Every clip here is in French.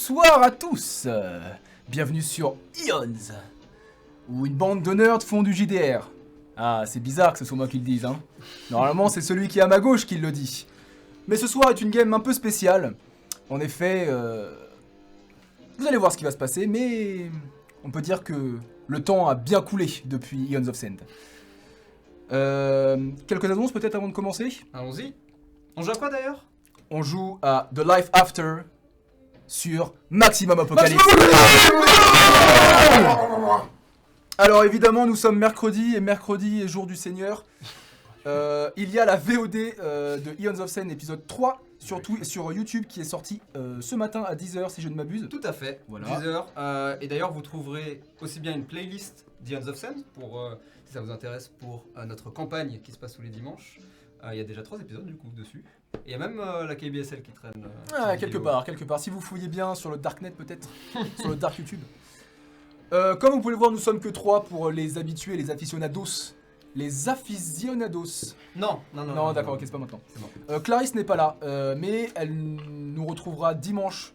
Bonsoir à tous. Bienvenue sur Ions, où une bande de nerds font du JDR. Ah, c'est bizarre que ce soit moi qui le dise, hein. Normalement, c'est celui qui est à ma gauche qui le dit. Mais ce soir est une game un peu spéciale. En effet, vous allez voir ce qui va se passer, mais on peut dire que le temps a bien coulé depuis Ions of Sand. Quelques annonces peut-être avant de commencer. Allons-y. On joue à quoi d'ailleurs? On joue à The Life After sur Maximum Apocalypse. Alors évidemment, nous sommes mercredi, et mercredi est jour du Seigneur. Il y a la VOD de Ions of Sand épisode 3 sur YouTube qui est sorti ce matin à 10h si je ne m'abuse. Tout à fait, Voilà. 10h. Et d'ailleurs, vous trouverez aussi bien une playlist d'Ions of Sand pour, si ça vous intéresse, pour notre campagne qui se passe tous les dimanches. Il y a déjà 3 épisodes du coup dessus. Et il y a même la KBSL qui traîne. Quelque part. Si vous fouillez bien sur le Darknet peut-être, sur le Dark YouTube. Comme vous pouvez le voir, nous sommes que 3 pour les habitués, les aficionados. Les aficionados. Non, d'accord, ok, c'est pas maintenant. C'est bon. Clarisse n'est pas là, mais elle nous retrouvera dimanche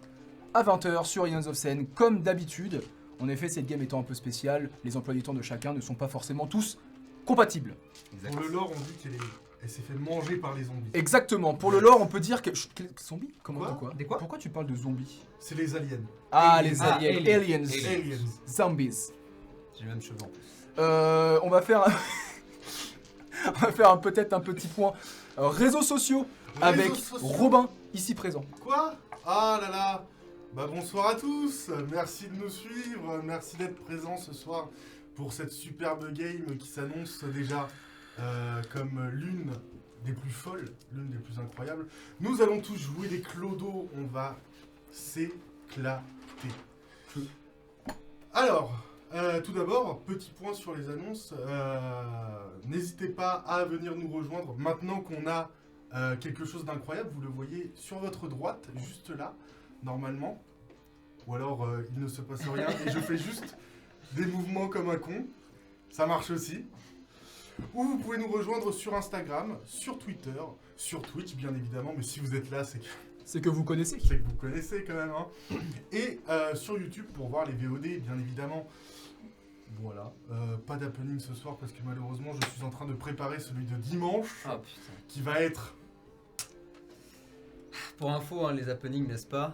à 20h sur Ions of Sand, comme d'habitude. En effet, cette game étant un peu spéciale, les emplois du temps de chacun ne sont pas forcément tous compatibles. Exact. Pour le lore, on dit qu'elle s'est fait manger par les zombies. Exactement, pour le lore, on peut dire que... Zombies? Comment Quoi Des quoi? Pourquoi tu parles de zombies? C'est les aliens. Ah, Aliens. les Ah, aliens. aliens. Aliens. Aliens. Zombies. J'ai le même cheveu en plus. On va faire... on va faire peut-être un petit point réseaux sociaux avec Réseaux sociaux. Robin, ici présent. Quoi? Ah là là. Bah bonsoir à tous. Merci de nous suivre. Merci d'être présents ce soir pour cette superbe game qui s'annonce déjà comme l'une des plus folles, l'une des plus incroyables. Nous allons tous jouer des clodos. On va s'éclater. Alors... tout d'abord, petit point sur les annonces. N'hésitez pas à venir nous rejoindre maintenant qu'on a quelque chose d'incroyable. Vous le voyez sur votre droite, juste là, normalement. Ou alors il ne se passe rien et je fais juste des mouvements comme un con. Ça marche aussi. Ou vous pouvez nous rejoindre sur Instagram, sur Twitter, sur Twitch bien évidemment. Mais si vous êtes là, c'est que Vous connaissez. vous connaissez quand même, hein. Et sur YouTube pour voir les VOD, bien évidemment. Voilà, pas d'happening ce soir parce que malheureusement je suis en train de préparer celui de dimanche Ah putain. qui va être... Pour info, hein, les happenings, n'est-ce pas?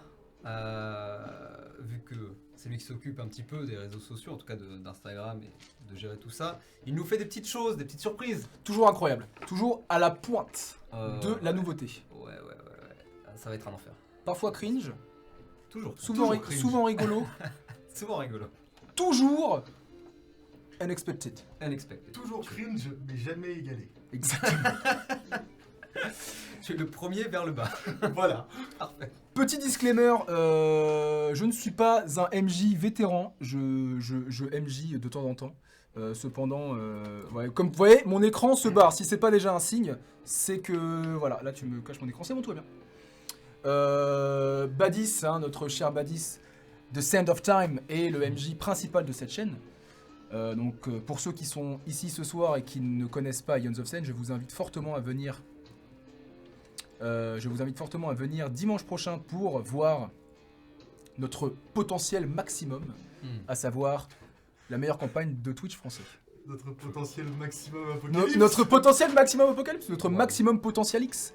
Vu que c'est lui qui s'occupe un petit peu des réseaux sociaux, en tout cas d'Instagram et de gérer tout ça, il nous fait des petites choses, des petites surprises. Toujours incroyable. Toujours à la pointe de la Ouais. nouveauté. Ouais. Ça va être un enfer. Parfois cringe, Toujours. souvent cringe. souvent rigolo, Souvent rigolo. toujours unexpected. Unexpected. Toujours cringe mais jamais égalé. Exactement. Tu es le premier vers le bas. Voilà. Parfait. Petit disclaimer, je ne suis pas un MJ vétéran, je MJ de temps en temps. Cependant, ouais, comme vous voyez, mon écran se barre. Si c'est pas déjà un signe, c'est que voilà, là tu me caches mon écran, c'est bon, tout va bien. Badis, hein, notre cher Badis de Sand of Time est le MJ principal de cette chaîne. Donc pour ceux qui sont ici ce soir et qui ne connaissent pas Ions of Sand, je vous invite fortement à venir. Dimanche prochain pour voir notre potentiel maximum, à savoir la meilleure campagne de Twitch français. Notre potentiel maximum apocalypse. Notre potentiel maximum apocalypse, notre maximum potentiel X.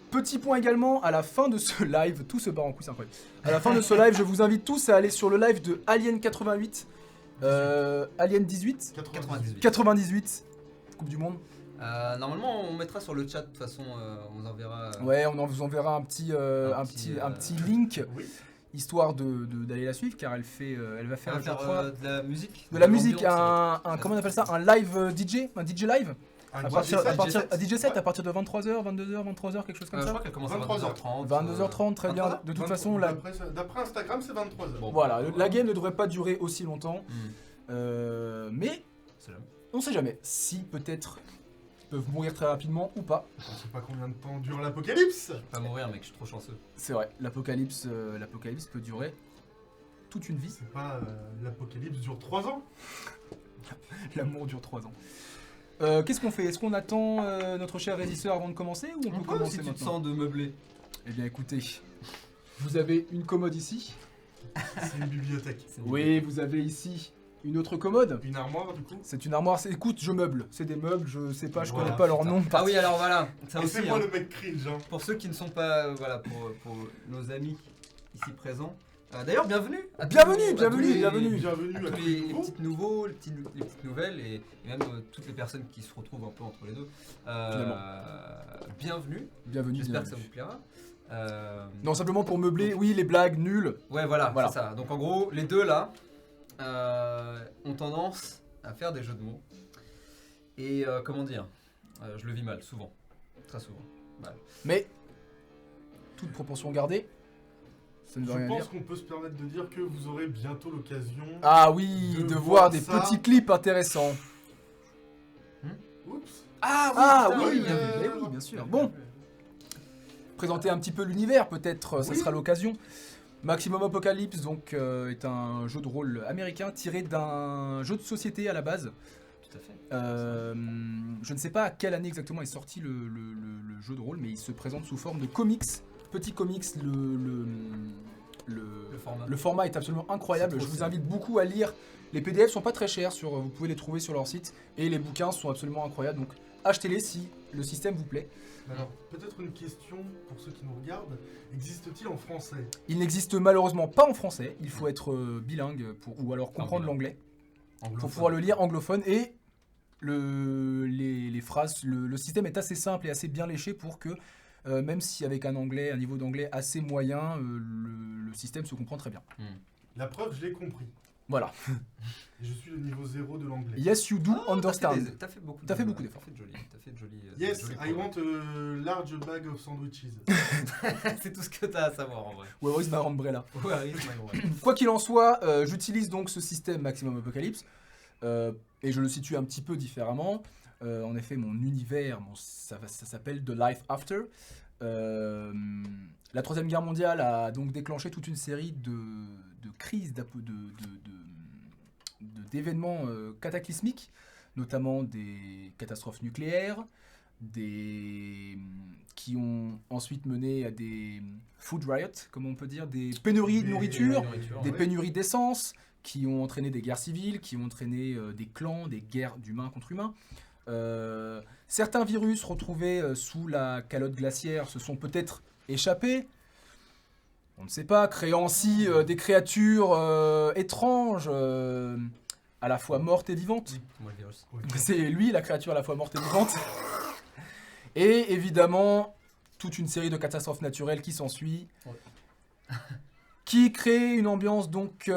Petit point également, à la fin de ce live, tout se barre en couille, c'est incroyable. À la fin de ce live, je vous invite tous à aller sur le live de Alien 88, Alien 18, 98, Coupe du Monde. Normalement, on mettra sur le chat, de toute façon, on enverra. Ouais, on vous enverra un petit link, Oui. histoire d'aller la suivre, car elle va faire, On va je crois, de la musique. de la musique, l'ambiance, comment on appelle ça, un live DJ, un DJ live. Un À partir DJ set. DJ7, à partir de 23h, 22h, 23h, quelque chose comme Je ça. crois qu'elle commence à 23h30. 22h30, très bien. 23h. De toute façon, la... D'après Instagram, c'est 23h. Bon. voilà, la game ne devrait pas durer aussi longtemps. Mais C'est là. on sait jamais. Si peut-être ils peuvent mourir très rapidement ou pas. On sait pas combien de temps dure l'apocalypse. Pas mourir, mec, je suis trop chanceux. C'est vrai, l'apocalypse peut durer toute une vie. C'est pas l'apocalypse dure 3 ans. L'amour dure 3 ans. Qu'est-ce qu'on fait? Est-ce qu'on attend notre cher régisseur avant de commencer ou on peut Si commencer tu te maintenant? sens de meubler. Eh bien écoutez, vous avez une commode ici. C'est une bibliothèque. Oui, vous avez ici une autre commode. Une armoire, du coup. C'est une armoire. Écoute, je meuble. C'est des meubles, je sais pas, je Voilà, connais pas leur putain. nom. Ah oui, alors voilà, ça Et aussi. c'est moi hein. le mec cringe, hein. Pour ceux qui ne sont pas, voilà, pour nos amis ici présents. D'ailleurs, bienvenue. à tous Bienvenue, les- à bienvenue, tous les- bienvenue. Bienvenue à à tous tous les, les les nouveaux. petites nouveaux, les petites nouvelles et même toutes les personnes qui se retrouvent un peu entre les deux. Bienvenue. Bienvenue, J'espère que ça bienvenue. vous plaira. Non, simplement pour meubler. Oui, les blagues nulles. Ouais, voilà, Voilà. c'est ça. Donc en gros, les deux là ont tendance à faire des jeux de mots. Et comment dire, je le vis mal, souvent. Très souvent. Mal. Mais toute proportion gardée, ça ne veut Je rien pense dire. qu'on peut se permettre de dire que vous aurez bientôt l'occasion. Ah oui, de de voir voir des ça. petits clips intéressants. Oups. Ah putain, oui, bien vu. eh oui, bien sûr. Bon, présenter un petit peu l'univers, peut-être, ça Oui. sera l'occasion. Maximum Apocalypse, donc, est un jeu de rôle américain tiré d'un jeu de société à la base. Tout à fait. Je ne sais pas à quelle année exactement est sorti le jeu de rôle, mais il se présente sous forme de comics. Petit comics, format. le format est absolument incroyable. C'est trop Je vous stylé. invite beaucoup à lire. Les PDF sont pas très chers, vous pouvez les trouver sur leur site. Et les bouquins sont absolument incroyables, donc achetez-les si le système vous plaît. Alors, peut-être une question pour ceux qui nous regardent. Existe-t-il en français? Il n'existe malheureusement pas en français, il faut être bilingue ou alors comprendre bilingue. l'anglais pour Anglophone. pouvoir le lire anglophone. Et les phrases, le système est assez simple et assez bien léché pour que, même si avec un niveau d'anglais assez moyen, le système se comprend très bien. La preuve, je l'ai compris. Voilà. Et je suis le niveau 0 de l'anglais. Yes, you do understand. T'as fait beaucoup. T'as fait beaucoup d'efforts. T'as fait de jolis. Yes, jolis I progrès. want a large bag of sandwiches. C'est tout ce que t'as à savoir en vrai. Where is my umbrella? Ouais, it's my way. Quoi qu'il en soit, j'utilise donc ce système Maximum Apocalypse et je le situe un petit peu différemment. En effet, mon univers, ça s'appelle The Life After. La Troisième Guerre mondiale a donc déclenché toute une série de crises, d'événements cataclysmiques, notamment des catastrophes nucléaires, qui ont ensuite mené à des food riots, comme on peut dire, des pénuries de Des- nourriture, des ouais. pénuries d'essence, qui ont entraîné des guerres civiles, qui ont entraîné des clans, des guerres d'humains contre humains. Certains virus retrouvés sous la calotte glaciaire se sont peut-être échappés. On ne sait pas, créant ainsi des créatures étranges, à la fois mortes et vivantes. Moi le virus. C'est lui, la créature à la fois morte et vivante. Et évidemment, toute une série de catastrophes naturelles qui s'ensuit, qui crée une ambiance donc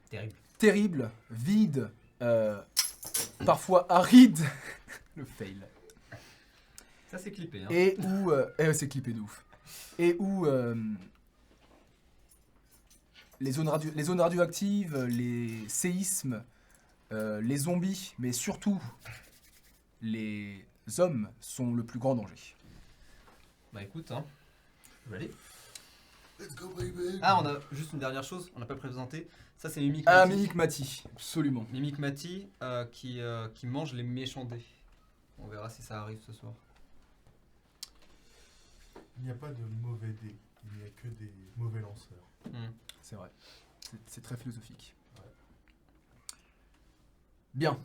Terrible. terrible, vide, parfois aride. Le fail. Ça c'est clippé. Hein. Et où... c'est clippé de ouf. Et où les zones radioactives, les séismes, les zombies, mais surtout les hommes sont le plus grand danger. Bah écoute, hein. Je vais aller. Let's go, baby. Ah, on a juste une dernière chose, on n'a pas présenté. Ça c'est Mimic Ah, Mati. Mimic Mati, absolument. Mimic Mati qui mange les méchants dés. On verra si ça arrive ce soir. Il n'y a pas de mauvais dés, il n'y a que des mauvais lanceurs. C'est vrai. C'est très philosophique. Bien.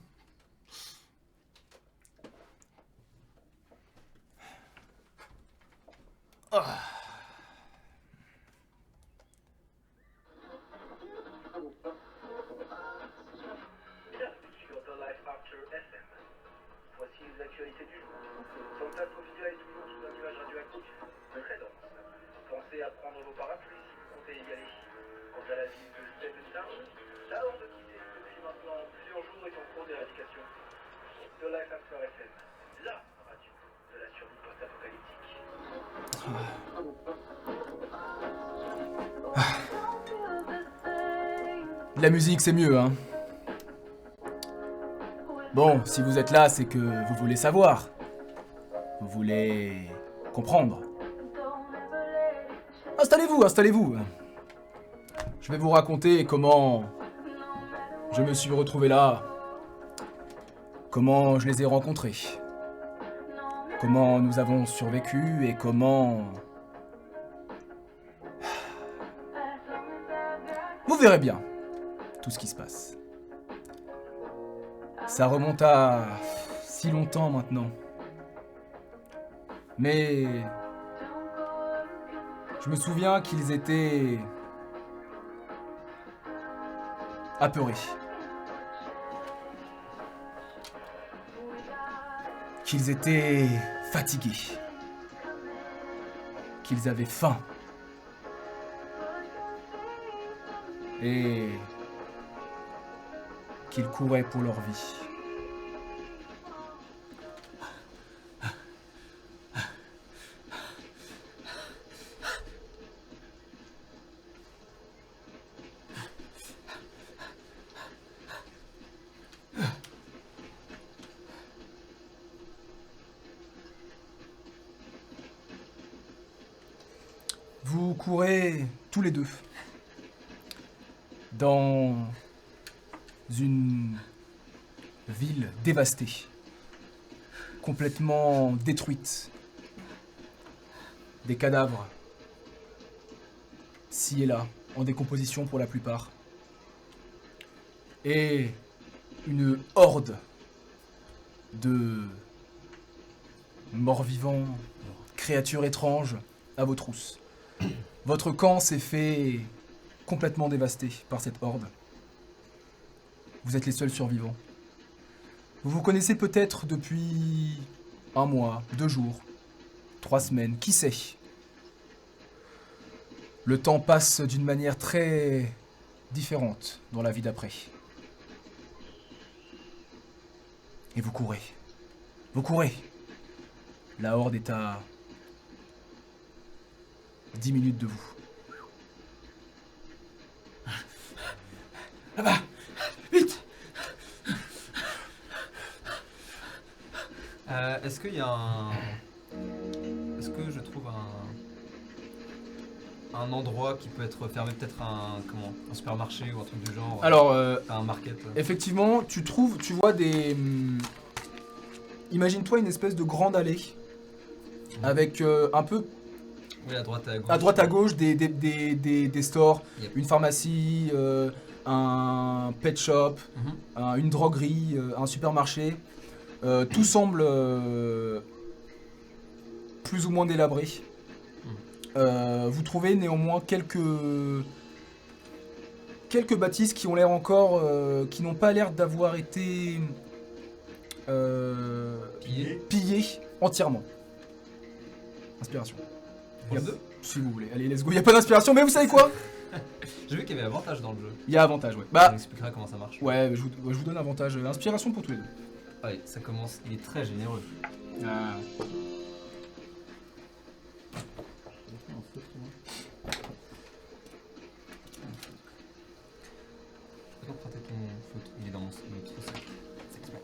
Bienvenue sur The Life After FM. Voici les actualités du jour. Fantasmophilia est toujours sous un nuage radioactif très dense. Pensez à prendre vos parapluies si vous comptez y aller. Quant à la ville de Steventown, la horde quittée depuis maintenant plusieurs jours est en cours d'éradication. The Life After FM, la radio de la survie post-apocalyptique. La musique, c'est mieux, hein. Bon, si vous êtes là, c'est que vous voulez savoir. Vous voulez comprendre. Installez-vous, installez-vous. Je vais vous raconter comment je me suis retrouvé là. Comment je les ai rencontrés. Comment nous avons survécu et comment Vous verrez bien tout ce qui se passe. Ça remonte à si longtemps maintenant. Mais je me souviens qu'ils étaient apeurés. Qu'ils étaient fatigués. Qu'ils avaient faim. Et qu'ils couraient pour leur vie. Vous courez tous les deux dans une ville dévastée, complètement détruite. Des cadavres, ci et là, en décomposition pour la plupart. Et une horde de morts-vivants, créatures étranges à vos trousses. Votre camp s'est fait complètement dévasté par cette horde. Vous êtes les seuls survivants. Vous vous connaissez peut-être depuis 1 mois, 2 jours, 3 semaines, qui sait. Le temps passe d'une manière très différente dans la vie d'après. Et vous courez. Vous courez. La horde est à 10 minutes de vous. Là-bas! Vite! Est-ce qu'il y a un... Est-ce que je trouve un endroit qui peut être fermé, peut-être un supermarché ou un truc du genre? Alors, un market. effectivement, tu vois des... Imagine-toi une espèce de grande allée avec un peu Oui, à droite et à gauche. à droite à gauche des stores, Yep. une pharmacie, un pet shop, une droguerie, un supermarché. Tout semble plus ou moins délabré. Vous trouvez néanmoins quelques bâtisses qui ont l'air encore, qui n'ont pas l'air d'avoir été pillées entièrement. Inspiration. Pour les deux. Si vous voulez. Allez, let's go. Il n'y a pas d'inspiration, mais vous savez quoi? J'ai vu qu'il y avait avantage dans le jeu. Il y a avantage, ouais. On Bah, expliquera comment ça marche. ouais, je vous donne avantage. Inspiration pour tous les deux. Allez, ça commence. Il est très généreux. Ah. Peux-tu emprunter ton feutre? Il est dans notre sac. C'est exprès.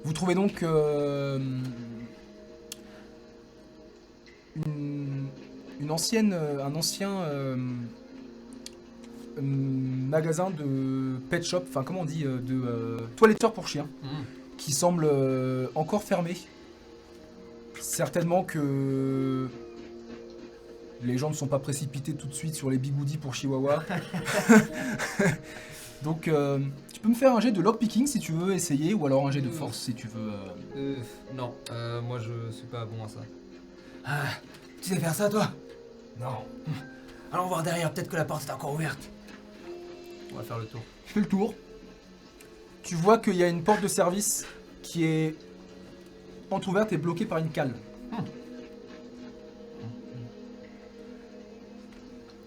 Vous trouvez donc un ancien magasin de pet shop, enfin comment on dit, de toiletteur pour chiens, qui semble encore fermé. Certainement que les gens ne sont pas précipités tout de suite sur les bigoudis pour Chihuahua. Donc tu peux me faire un jet de lockpicking si tu veux essayer, ou alors un jet de force si tu veux. Non, moi je suis pas bon à ça. Ah, tu sais faire ça, toi? Non. Allons voir derrière, peut-être que la porte est encore ouverte. On va faire le tour. Fais le tour. Tu vois qu'il y a une porte de service qui est entrouverte et bloquée par une cale.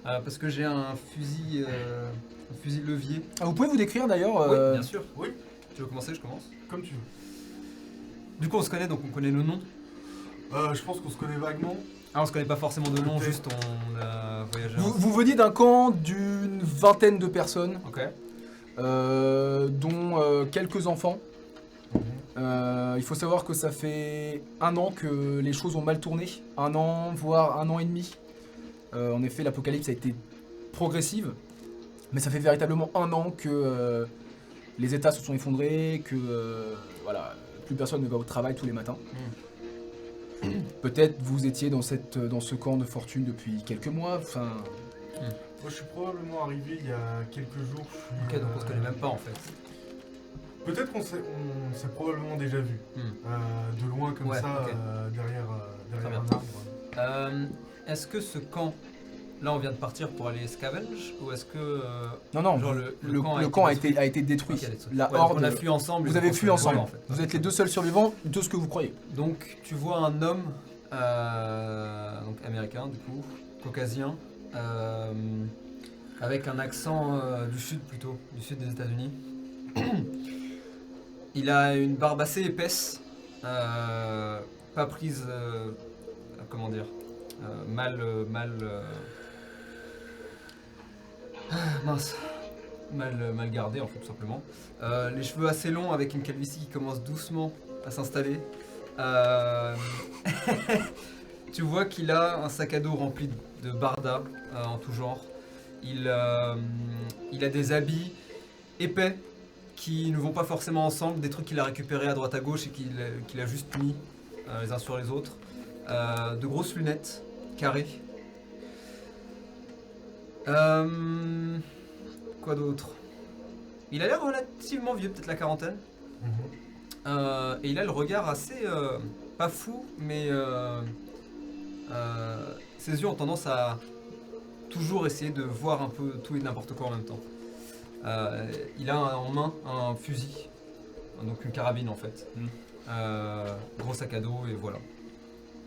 Parce que j'ai un fusil levier. Ah, vous pouvez vous décrire d'ailleurs Oui, bien sûr. Oui, Tu veux commencer? Je commence. comme tu veux. Du coup, on se connaît, donc on connaît le nom. Je pense qu'on se connaît vaguement. Ah, on se connaît pas forcément de nom, Ok. juste on a voyagé. vous veniez d'un camp d'une 20aine de personnes, Ok. dont quelques enfants. Il faut savoir que ça fait 1 an que les choses ont mal tourné. 1 an, voire 1 an et demi. En effet, l'apocalypse a été progressive. Mais ça fait véritablement 1 an que les États se sont effondrés, que voilà, plus personne ne va au travail tous les matins. Peut-être vous étiez dans ce camp de fortune depuis quelques mois. Enfin, Moi, je suis probablement arrivé il y a quelques jours. Ok, donc on se connaît même pas en fait. Peut-être qu'on s'est probablement déjà vu. De loin comme Ouais, ça, ok. derrière Très un bien. arbre. Est-ce que ce camp, là on vient de partir pour aller scavenge ou est-ce que Non, genre le camp a été détruit. Ok, détruit. La Ouais, donc horde, on a fui ensemble. vous et avez donc on fui s'est ensemble. rejoints, en fait. Vous êtes les deux seuls survivants de ce que vous croyez. Donc tu vois un homme donc américain du coup, caucasien, avec un accent du sud plutôt, du sud des États-Unis. Il a une barbe assez épaisse, pas prise, comment dire, mal, mince, mal gardée en fait tout simplement. Les cheveux assez longs avec une calvitie qui commence doucement à s'installer. Tu vois qu'il a un sac à dos rempli de bardas en tout genre. Il a des habits épais qui ne vont pas forcément ensemble, des trucs qu'il a récupérés à droite à gauche et qu'il a juste mis les uns sur les autres. De grosses lunettes carrées. Quoi d'autre? Il a l'air relativement vieux, peut-être la quarantaine. Et il a le regard assez, pas fou, mais ses yeux ont tendance à toujours essayer de voir un peu tout et n'importe quoi en même temps. Il a en main un fusil, donc une carabine en fait. Gros sac à dos et voilà.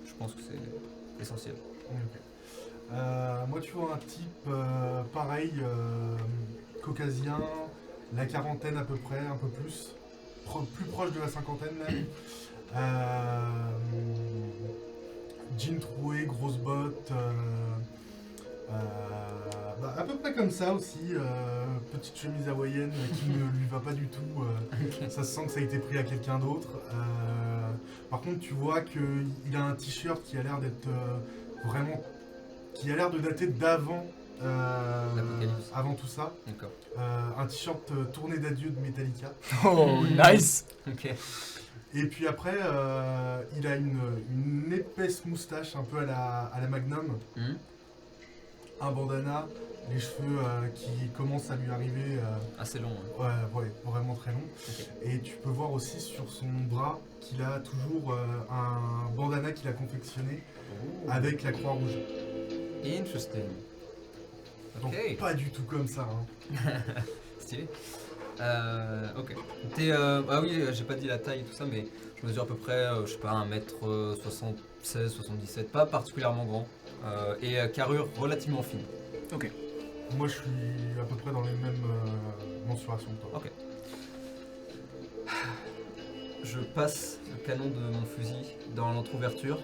Je pense que c'est essentiel. Ok. Moi, tu vois un type pareil, caucasien, la quarantaine à peu près, un peu plus. Plus proche de la cinquantaine même. Jean troué, grosses bottes. À peu près comme ça aussi. Petite chemise hawaïenne qui ne lui va pas du tout. Ça se sent que ça a été pris à quelqu'un d'autre. Par contre, tu vois qu'il a un t-shirt qui a l'air d'être vraiment. Qui a l'air de dater d'avant. L'Apocalypse. Avant tout ça. D'accord. Un t-shirt tourné d'adieu de Metallica. Oh, nice. Ok. Et puis après, il a une épaisse moustache un peu à la Magnum, un bandana, les cheveux qui commencent à lui arriver. Assez long. Ouais, vraiment très long. Ok. Et tu peux voir aussi sur son bras qu'il a toujours un bandana qu'il a confectionné avec la croix rouge. Interesting. Donc Ok. pas du tout comme ça. Hein. Stylé. Ok. Ah oui, j'ai pas dit la taille et tout ça, mais je mesure à peu près, je sais pas, 1m76, 77, pas particulièrement grand. Et carrure relativement fine. Moi je suis à peu près dans les mêmes mensurations que toi. Ok. Je passe le canon de mon fusil dans l'entrouverture.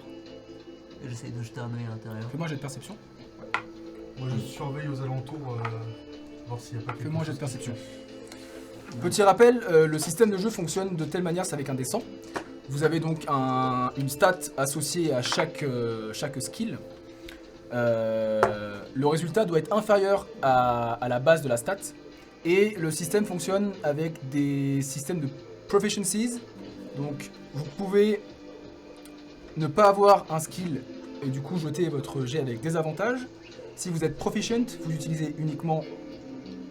Et j'essaye de jeter un œil à l'intérieur. Fais-moi un jet de perception. Moi je surveille aux alentours, voir s'il n'y a pas quelque Fais-moi un jet chose de perception. qui- Petit rappel, le système de jeu fonctionne de telle manière, c'est avec un dessin. Vous avez donc une stat associée à chaque skill. Le résultat doit être inférieur à la base de la stat. Et le système fonctionne avec des systèmes de proficiencies. Donc vous pouvez ne pas avoir un skill et du coup jeter votre jet avec des avantages. Si vous êtes proficient, vous utilisez uniquement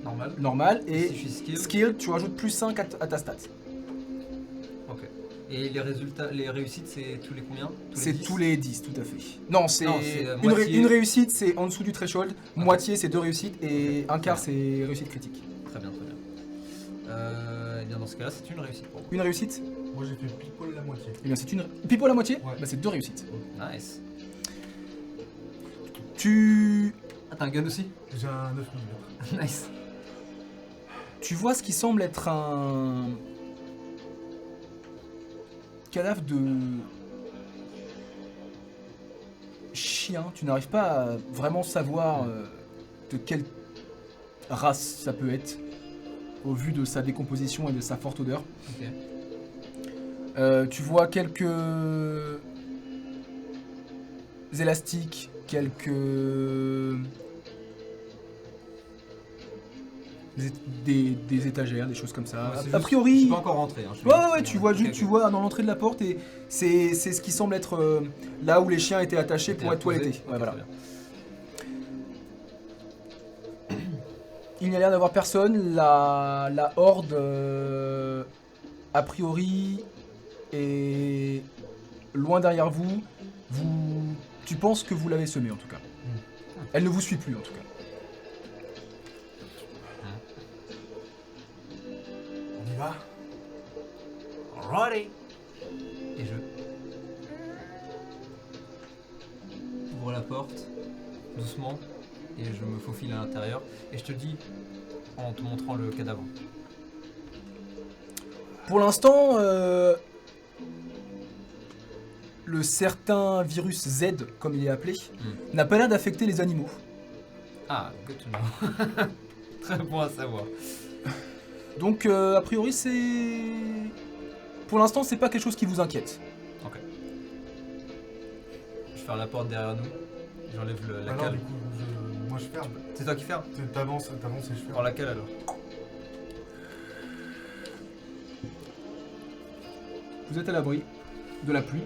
Normal. normal. Si Et je suis skill. skill, tu rajoutes plus 5 à ta stat. Ok. Et les résultats, les réussites, c'est tous les combien? C'est 10? tous les 10, tout à fait. Non, c'est Non, c'est, une, moitié. une réussite, c'est en dessous du threshold. Moitié, c'est 2 réussites. Et un quart, Très c'est réussite critique. Très bien, très bien. Et bien dans ce cas-là, c'est une réussite pour moi. Une réussite, Moi j'ai fait pile poil la moitié. et bien c'est une. Pipo la moitié, Ouais. bah, c'est 2 réussites. Nice. Tu. Ah, t'as un gun aussi? J'ai un 9 mm. Nice. Tu vois ce qui semble être un. Cadavre de. Chien. Tu n'arrives pas à vraiment savoir de quelle race ça peut être, au vu de sa décomposition et de sa forte odeur. Ok. Tu vois quelques élastiques, quelques des étagères, des choses comme ça. Ouais, c'est A juste- priori, Je suis pas encore rentré. Hein, je suis- ouais, tu vois Ok, juste, ok. tu vois dans l'entrée de la porte et c'est ce qui semble être là où les chiens étaient attachés pour être Posé. toilettés. Ok, Ouais, voilà. très bien. il n'y a l'air d'avoir personne. La horde, a priori, est loin derrière vous. Tu penses que vous l'avez semée en tout cas. Elle ne vous suit plus en tout cas. On y va? Alrighty. Et je ouvre la porte doucement et je me faufile à l'intérieur et je te dis en te montrant le cadavre. Pour l'instant, le certain virus Z, comme il est appelé, n'a pas l'air d'affecter les animaux. Ah, good to know. Très bon à savoir. Donc, a priori, c'est... Pour l'instant, c'est pas quelque chose qui vous inquiète. Ok. Je ferme la porte derrière nous. J'enlève la Alors, cale. du coup, moi je ferme. C'est toi qui fermes? T'avances et je ferme. Prends la cale alors. Vous êtes à l'abri de la pluie.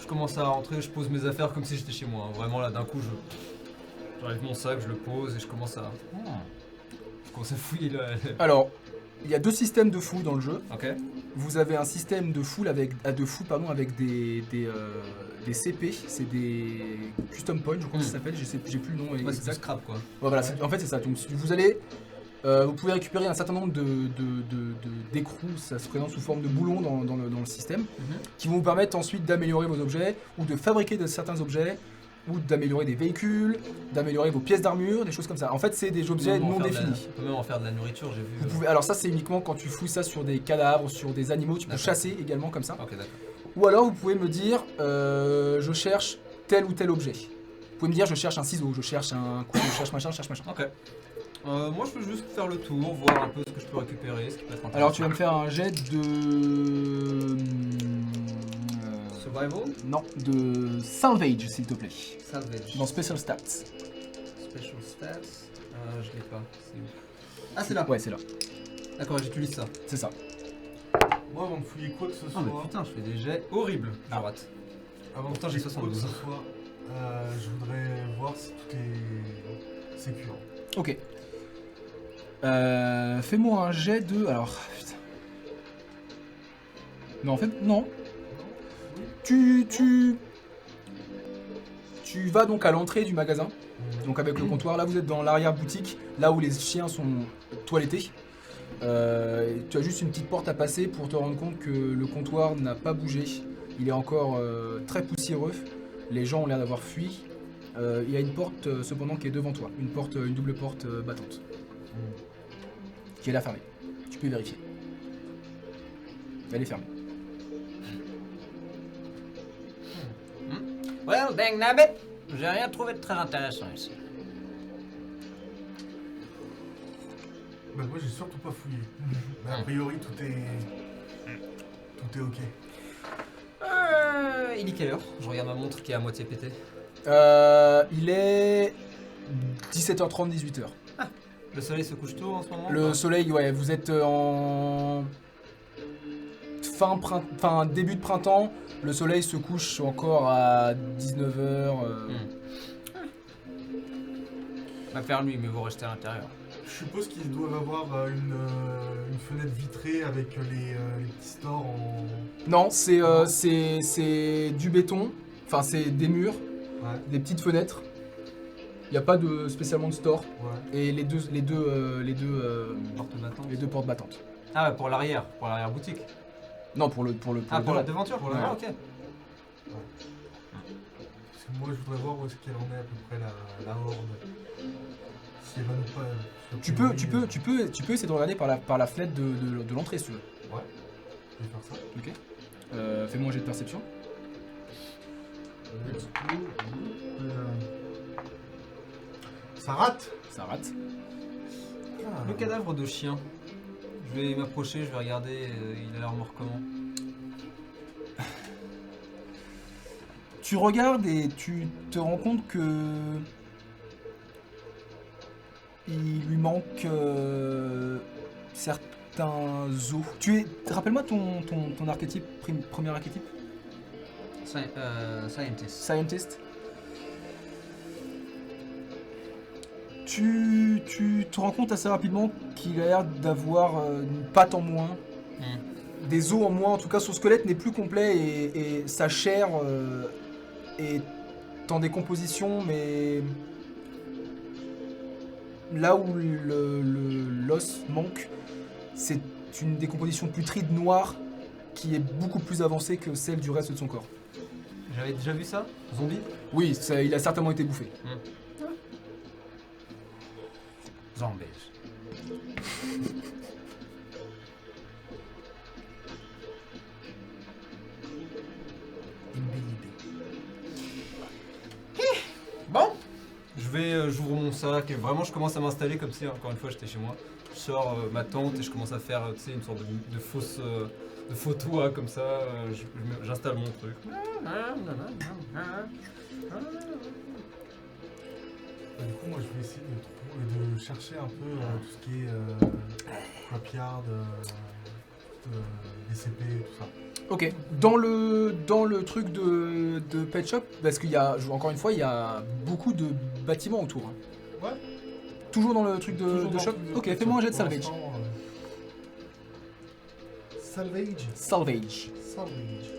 Je commence à rentrer, je pose mes affaires comme si j'étais chez moi. Hein. Vraiment là, d'un coup, j'enlève mon sac, je le pose et je commence à fouiller là. Alors, il y a deux systèmes de fouilles dans le jeu. Ok. Vous avez un système de fouille avec des CP, c'est des custom points, je crois que ça s'appelle, j'ai plus le nom Ouais, c'est du exact. scrap quoi. Ouais, voilà, en fait c'est ça. Donc vous allez, vous pouvez récupérer un certain nombre d'écrous, ça se présente sous forme de boulons dans le système, qui vont vous permettre ensuite d'améliorer vos objets ou de fabriquer certains objets ou d'améliorer des véhicules, d'améliorer vos pièces d'armure, des choses comme ça. En fait, c'est des objets non définis. On peut même en faire de la nourriture, j'ai vu. Vous pouvez, alors ça, c'est uniquement quand tu fouilles ça sur des cadavres, sur des animaux, tu peux D'accord. chasser également comme ça. Ok, d'accord. Ou alors, vous pouvez me dire, je cherche tel ou tel objet. Vous pouvez me dire, je cherche un ciseau, je cherche un couteau, je cherche machin, je cherche machin. Ok. Moi, je peux juste faire le tour, voir un peu ce que je peux récupérer, ce qui peut être intéressant. Alors, tu vas me faire un jet de... Survival? Non, de salvage, s'il te plaît. Salvage. Dans Special Stats. Special stats. Je l'ai pas. C'est où? Ah, c'est là. Ouais, c'est là. D'accord, j'utilise ça. C'est ça. Moi, avant de fouiller quoi que ce soit, Ah, mais putain, je fais des jets horribles. Je Ah. rate. avant de pourtant, j'ai fouiller quoi que 72. ce soit, je voudrais voir si tout est sécure. Ok. Fais-moi un jet de... Alors, putain. Non, en fait, non. Tu vas donc à l'entrée du magasin, donc avec le comptoir. Là, vous êtes dans l'arrière-boutique, là où les chiens sont toilettés. Tu as juste une petite porte à passer pour te rendre compte que le comptoir n'a pas bougé. Il est encore très poussiéreux. Les gens ont l'air d'avoir fui. Il y a une porte cependant qui est devant toi, une double porte battante, qui est là fermée. Tu peux vérifier. Elle est fermée. Well, dang nabbit, j'ai rien trouvé de très intéressant ici. Bah, moi, j'ai surtout pas fouillé. Mais a priori, tout est ok. Il est quelle heure? Je regarde ma montre qui est à moitié pétée. Il est 17h30, 18h. Le soleil se couche tôt en ce moment? Le soleil, ouais, vous êtes en début de printemps. Le soleil se couche encore à 19h. Va faire nuit, mais vous restez à l'intérieur. Je suppose qu'ils doivent avoir une fenêtre vitrée avec les petits stores en... Non, c'est du béton. Enfin, c'est des murs, Ouais, des petites fenêtres. Il n'y a pas spécialement de store. ouais. Et les deux Porte battante. portes battantes. Ah, pour l'arrière boutique. Non, pour le Ah, pour la devant. devanture? Pour la- Ah, ok. Parce que moi, je voudrais voir où est-ce qu'elle en est à peu près la horde. Si elle va nous pas... Tu peux essayer de regarder par la fenêtre de l'entrée si tu veux. Ouais, je vais faire ça. Ok. Fais-moi un jet de perception. Let's go. Ça rate. Ça rate. Ah. Le cadavre de chien. Je vais m'approcher, je vais regarder, il a l'air mort comment? Tu regardes et tu te rends compte que il lui manque certains os. Rappelle-moi ton archétype, premier archétype. Scientist. Scientist. Tu te rends compte assez rapidement qu'il a l'air d'avoir une patte en moins, des os en moins, en tout cas son squelette n'est plus complet et sa chair est en décomposition, mais là où l'os manque, c'est une décomposition putride noire qui est beaucoup plus avancée que celle du reste de son corps. J'avais déjà vu ça? Zombie? Oui, il a certainement été bouffé. Zombies. Une belle idée. Bon, j'ouvre mon sac et vraiment je commence à m'installer comme si encore une fois j'étais chez moi. Je sors ma tente et je commence à faire tu sais, une sorte de fausse de faux toit comme ça. J'installe mon truc. Du coup, moi, je vais essayer de chercher un peu tout ce qui est Scrapyard, les CP, tout ça. Ok, dans le truc de Pet Shop, parce qu'il y a, encore une fois, il y a beaucoup de bâtiments autour. Hein. Ouais. Toujours dans le truc Toujours de dans shop. le truc de Ok, Pet fais-moi un Shop. jet de Pour salvage. l'instant, Salvage. Salvage. Salvage.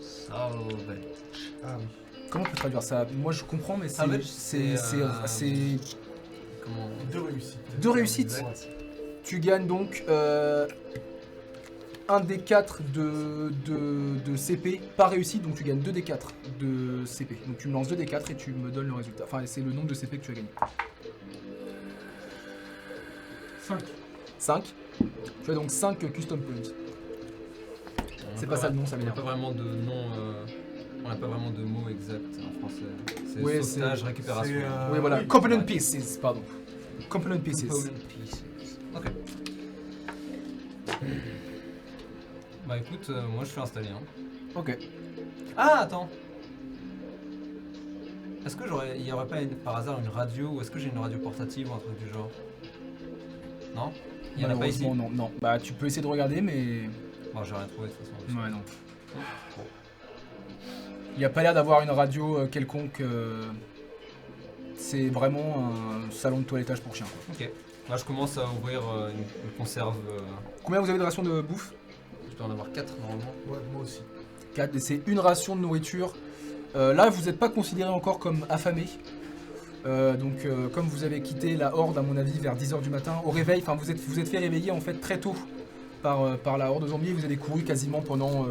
Salvage. Ah oui. Comment on peut traduire ça? Moi je comprends, mais Salvage, c'est Comment? 2 réussites. 2 réussites. Ouais. Tu gagnes donc un des 4 de CP par réussite, donc tu gagnes 2 des 4 de CP. Donc tu me lances 2 des 4 et tu me donnes le résultat. Enfin, c'est le nombre de CP que tu as gagné. 5. 5. Tu as donc 5 custom points. C'est pas ça le nom, ça On n'a m'énerve. pas vraiment de nom. On n'a pas vraiment de mot exact en français. C'est Ouais, sauvetage, c'est- récupération. Oui, voilà. oui. Component Ouais. pieces, pardon. Component pieces. Component pieces. Ok. Bah écoute, moi je suis installé. Hein. Ok. Ah attends. Est-ce que il y aurait pas par hasard une radio ou est-ce que j'ai une radio portative ou un truc du genre? Non? Il y en a pas ici. Malheureusement, non. Bah, tu peux essayer de regarder, mais. Bon, j'ai rien trouvé de toute façon. Ouais, non. Il n'y a pas l'air d'avoir une radio quelconque. C'est vraiment un salon de toilettage pour chiens. Quoi. Ok. Là je commence à ouvrir une conserve. Combien vous avez de rations de bouffe? Je dois en avoir 4 normalement. Ouais, moi aussi. 4, et c'est une ration de nourriture. Là, vous n'êtes pas considéré encore comme affamé. Donc, comme vous avez quitté la horde, à mon avis, vers 10h du matin, au réveil, enfin, vous êtes fait réveiller en fait très tôt par la horde de zombies. Vous avez couru quasiment pendant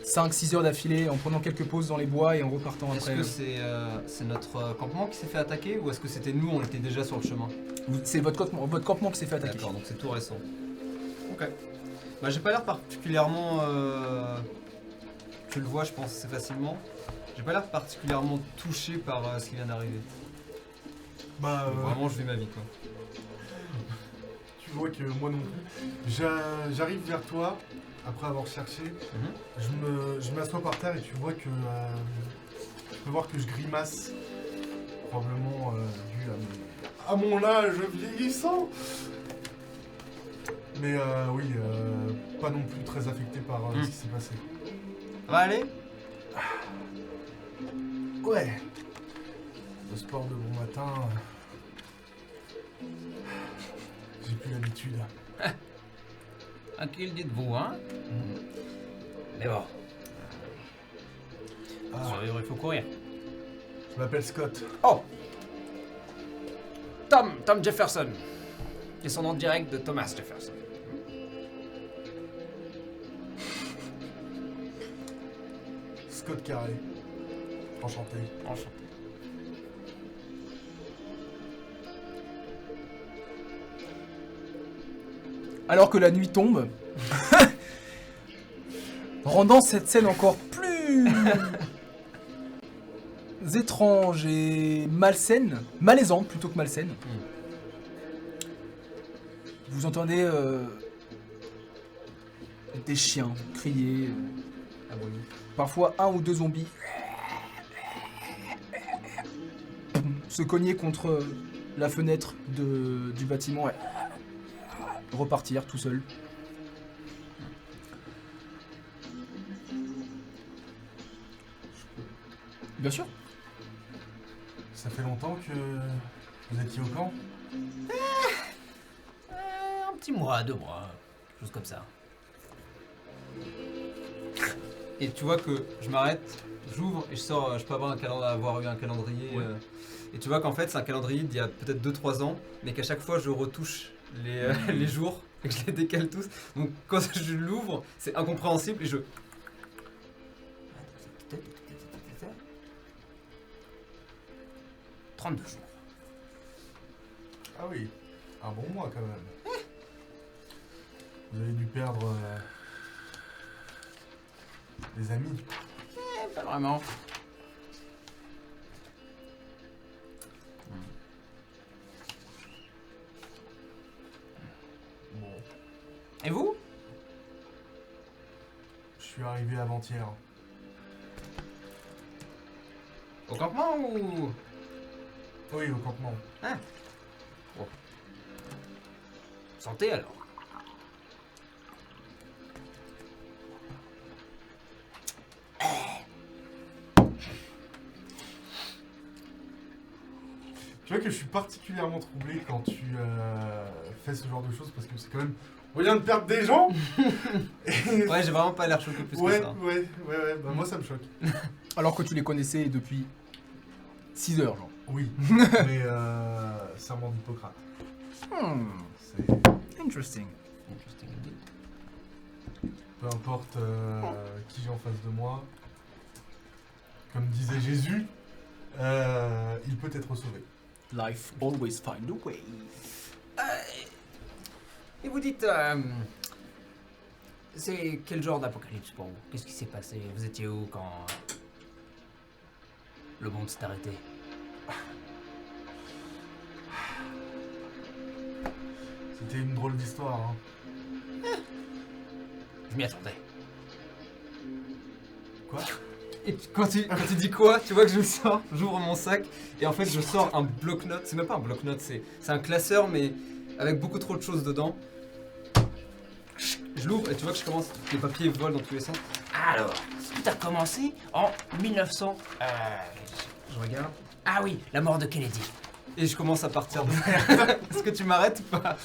5-6 heures d'affilée, en prenant quelques pauses dans les bois et en repartant Est-ce après. que c'est notre campement qui s'est fait attaquer ou est-ce que c'était nous, on était déjà sur le chemin? C'est votre campement qui s'est fait attaquer. D'accord, donc c'est tout récent. Ok. Bah j'ai pas l'air particulièrement... Tu le vois, je pense, assez facilement. J'ai pas l'air particulièrement touché par ce qui vient d'arriver. Bah, Vraiment, je vis ma vie, quoi. tu vois que moi non plus. J'arrive vers toi, après avoir cherché. Je m'assois par terre et tu vois que... tu peux voir que je grimace. Probablement dû à mon âge vieillissant. Mais oui, pas non plus très affecté par ce qui s'est passé. Ça va aller? Ouais. Le sport de bon matin... j'ai plus l'habitude. Tranquille, dites-vous, hein? Mais bon, Ah, survivre, il faut courir. je m'appelle Scott. Oh! Tom Jefferson. Descendant direct de Thomas Jefferson. Scott Carré. Enchanté. Enchanté. Alors que la nuit tombe, rendant cette scène encore plus étrange et malsaine, malaisante plutôt que malsaine. Vous entendez des chiens crier, parfois un ou deux zombies se cogner contre la fenêtre du bâtiment et repartir tout seul. Bien sûr. Ça fait longtemps que vous étiez au camp? Un petit mois, 2 mois, quelque chose comme ça. Et tu vois que je m'arrête, j'ouvre et je sors, je peux avoir eu un calendrier. Ouais. Et tu vois qu'en fait c'est un calendrier d'il y a peut-être 2-3 ans, mais qu'à chaque fois je retouche les jours et que je les décale tous. Donc quand je l'ouvre, c'est incompréhensible et je... 32 jours. Ah oui, un bon mois quand même. Vous avez dû perdre des amis. Pas vraiment. Bon, Et vous? je suis arrivé avant-hier. Au campement ou... Oui, au campement. Santé alors. Tu vois que je suis particulièrement troublé quand tu fais ce genre de choses parce que c'est quand même... On vient de perdre des gens. Ouais, j'ai vraiment pas l'air choqué plus Ouais, que ça. ouais, bah moi ça me choque. Alors que tu les connaissais depuis 6 heures, genre. Oui, mais serment d'Hippocrate. C'est... Interesting. Interesting indeed. Peu importe qui j'ai en face de moi, comme disait Jésus, il peut être sauvé. Life always find a way. Et vous dites, c'est quel genre d'apocalypse pour vous? Qu'est-ce qui s'est passé? Vous étiez où quand le monde s'est arrêté? C'était une drôle d'histoire. Hein. Je m'y attendais. Quoi? Et quand tu dis quoi, tu vois que je sors, j'ouvre mon sac et en fait je sors un bloc-notes. C'est même pas un bloc-notes, c'est un classeur mais avec beaucoup trop de choses dedans. Je l'ouvre et tu vois que je commence, les papiers volent dans tous les sens. Alors, tout a commencé en 1900... Je regarde Ah oui, la mort de Kennedy. et je commence à partir de... Est-ce que tu m'arrêtes ou pas?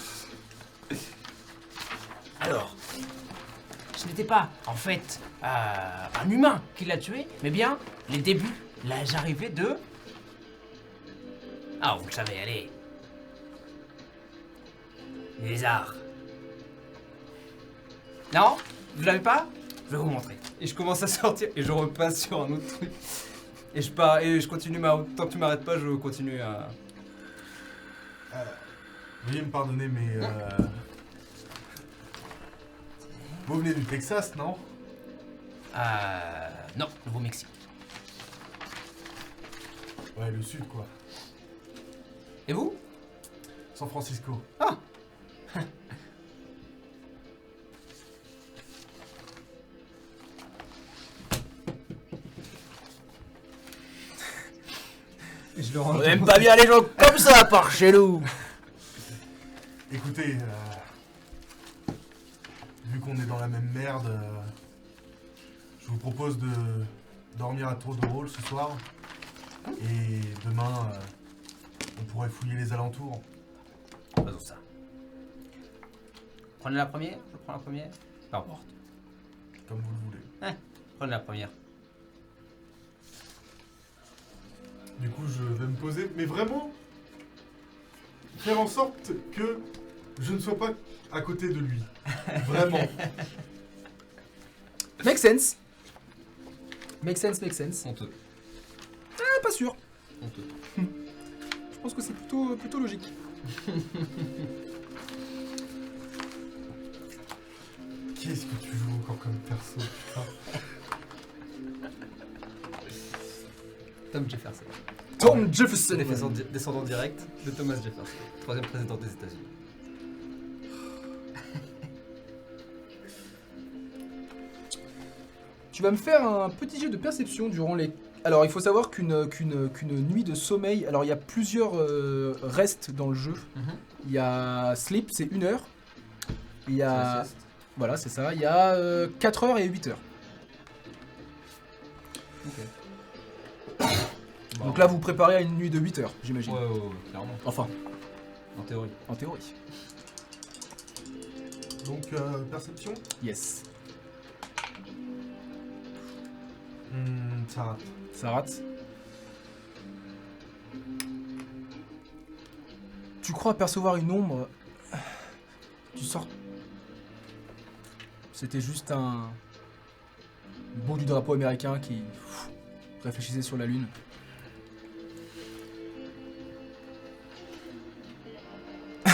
Alors, ce n'était pas, en fait, un humain qui l'a tué, mais bien les débuts, l'âge arrivé de... Ah, vous le savez, allez. Les lézards. Non? Vous l'avez pas? Je vais vous montrer. Et je commence à sortir et je repasse sur un autre truc. Et je pars et je continue tant que tu m'arrêtes pas, je continue à... Veuillez me pardonner, mais... Vous venez du Texas, non? Non, Nouveau-Mexique. Ouais, le sud, quoi. Et vous? San Francisco. Ah! Et je le range. On aime pas bien les gens comme ça par chez nous. Écoutez, vu qu'on est dans la même merde, je vous propose de dormir à tour de rôle ce soir. Et demain, on pourrait fouiller les alentours. Faisons ça. Prenez la première, je prends la première. Peu importe. Comme vous le voulez. Prenez la première. Du coup, je vais me poser, mais vraiment faire en sorte que je ne sois pas à côté de lui. Vraiment. Make sense. Make sense, make sense. Honteux. Ah, pas sûr. Honteux. Je pense que c'est plutôt logique. Qu'est-ce que tu joues encore comme perso, putain? Tom Jefferson. Tom Jefferson. Descendant direct de Thomas Jefferson, 3e président des États-Unis. Tu vas me faire un petit jet de perception durant les... Alors, il faut savoir qu'une nuit de sommeil... Alors, il y a plusieurs restes dans le jeu. Il y a Sleep, c'est 1 heure. Il y C'est la a... sieste. Voilà, c'est ça. Il y a 4 heures et 8 heures. Ok. Donc là, vous préparez à une nuit de 8 heures, j'imagine. Ouais, clairement. Enfin, En théorie. en théorie. Donc, perception. Yes. Ça rate. Ça rate. Tu crois apercevoir une ombre. Tu sors. C'était juste un bout du drapeau américain qui réfléchissait sur la lune. C'est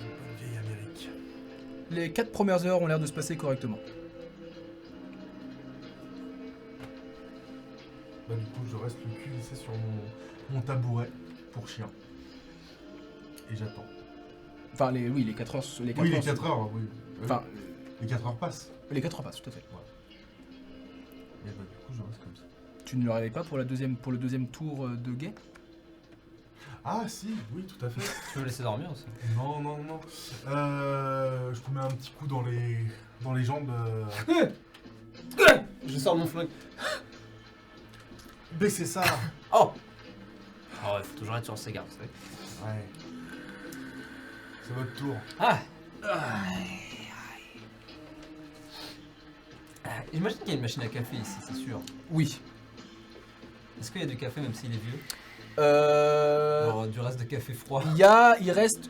une bonne vieille Amérique. Les 4 premières heures ont l'air de se passer correctement. Bah, du coup, je reste le cul vissé sur mon tabouret pour chien. Et j'attends. Enfin, les 4 heures. Les 4 Oui, les heures, 4 heures, oui. Enfin, Les 4 heures passent. les 4 heures passent, tout à fait. Et bah, du coup, je reste comme ça. Tu ne le réveilles pas pour le deuxième tour de guet? Ah, si, oui, tout à fait. Tu peux me laisser dormir aussi. Non. Je te mets un petit coup dans les jambes. Je sors mon flingue. Baissez ça. Oh Ah ouais, faut toujours être sur ses gardes, vous savez. Ouais. C'est votre tour. J'imagine qu'il y a une machine à café ici, c'est sûr. Oui. Est-ce qu'il y a du café même s'il est vieux Euh... Genre du reste de café froid. Il reste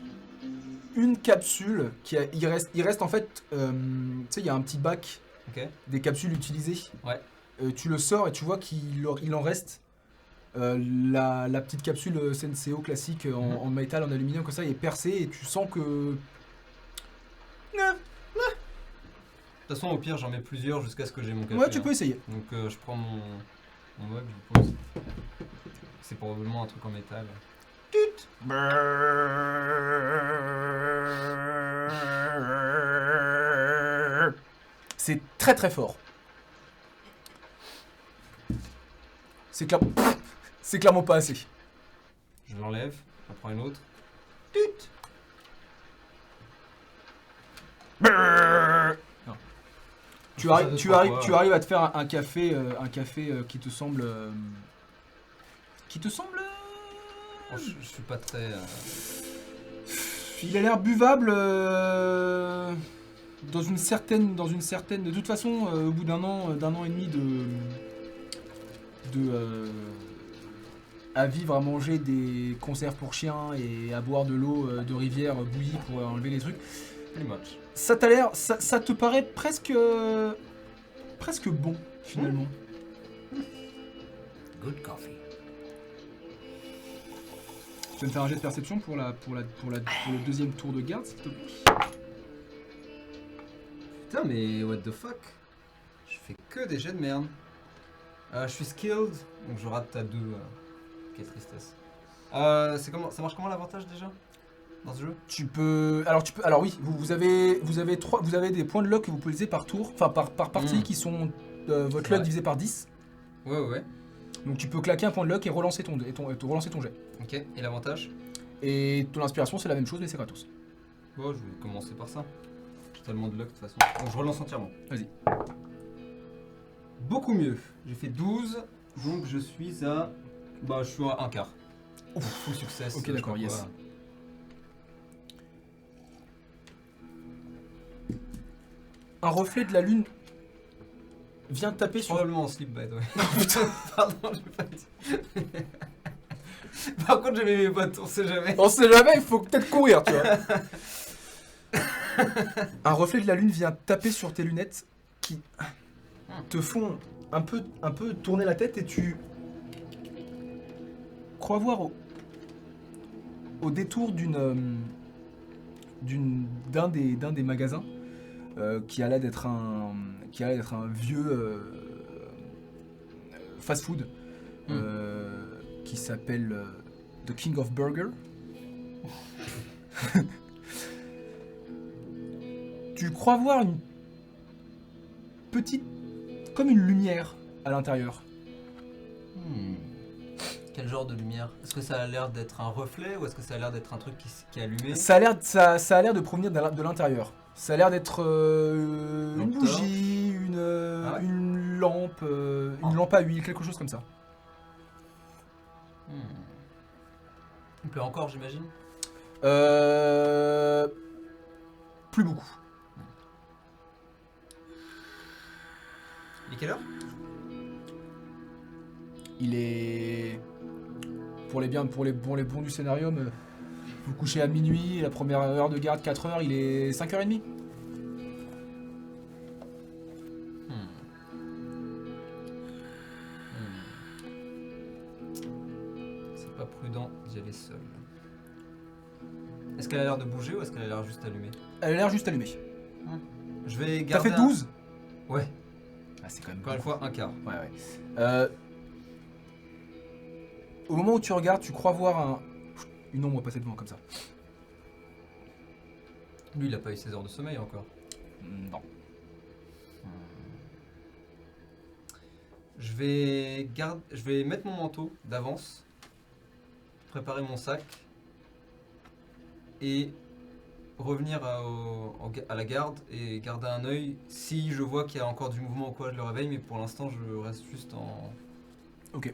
une capsule il reste en fait, tu sais, il y a un petit bac Ok. des capsules utilisées. Ouais. Tu le sors et tu vois qu'il en reste la petite capsule Senseo classique en métal, en aluminium comme ça, il est percé et tu sens que De toute façon, au pire, j'en mets plusieurs jusqu'à ce que j'ai mon café. ouais, tu hein. peux essayer. Donc je prends mon mug, je le pose. C'est probablement un truc en métal. C'est très très fort. C'est clairement pas assez. Je l'enlève, j'en prends une autre. Non. Tu Ça arrives, deux, tu trois arrives, fois. tu arrives à te faire un café qui te semble, Oh, je suis pas très. il a l'air buvable dans une certaine. De toute façon, au bout d'un an et demi à vivre, à manger des conserves pour chiens et à boire de l'eau de rivière bouillie pour enlever les trucs, Pretty much. ça t'a l'air, ça te paraît presque bon finalement. Good coffee. Tu vas me faire un jet de perception pour le deuxième tour de garde, s'il te plaît. Putain, mais what the fuck? Je fais que des jets de merde. Je suis skilled, donc je rate à 2. Quelle tristesse. Ça marche comment l'avantage déjà dans ce jeu? Alors oui, vous avez des points de luck que vous pouvez utiliser par tour, enfin par partie qui sont votre luck Ouais. divisé par 10. Ouais. Donc tu peux claquer un point de luck et relancer ton jet. Ok, et l'avantage? Et ton inspiration c'est la même chose mais c'est gratos. Bon, je vais commencer par ça. J'ai tellement de luck de toute façon. Donc je relance entièrement. Vas-y. Beaucoup mieux. J'ai fait 12, donc je suis à. Bah, je suis à un quart. Ouf, full succès. Ok, je sais d'accord, pas yes. quoi. Un reflet de la lune vient taper sur... Probablement en slip, by the way. Pardon, j'ai pas dit. Par contre, j'ai mis mes bottes, on sait jamais. On sait jamais, il faut peut-être courir, tu vois. Un reflet de la lune vient taper sur tes lunettes qui te font un peu tourner la tête et tu crois voir au détour d'un des magasins qui a l'air d'être un vieux fast-food qui s'appelle The King of Burger. Tu crois voir une petite, comme une lumière à l'intérieur. Quel genre de lumière? Est-ce que ça a l'air d'être un reflet ou est-ce que ça a l'air d'être un truc qui est allumé? Ça a l'air de provenir de l'intérieur. Ça a l'air d'être une Une bougie, Ah ouais une lampe à huile, quelque chose comme ça. Il pleut encore, j'imagine. Plus beaucoup. Il est quelle heure? Il est... Pour les bons du scénarium, vous couchez à minuit, la première heure de garde 4 heures, il est 5h30. C'est pas prudent d'y aller seul. Est-ce qu'elle a l'air de bouger ou est-ce qu'elle a l'air juste allumée? Elle a l'air juste allumée. Je vais T'as garder. fait 12 Ouais, Ah, c'est quand même... encore une fois, un quart. Ouais. Au moment où tu regardes, tu crois voir une ombre passer devant comme ça. Lui, il a pas eu ses heures de sommeil encore. Non. Je vais mettre mon manteau d'avance, préparer mon sac et revenir à la garde et garder un œil si je vois qu'il y a encore du mouvement ou quoi, je le réveille, mais pour l'instant je reste juste en... Ok.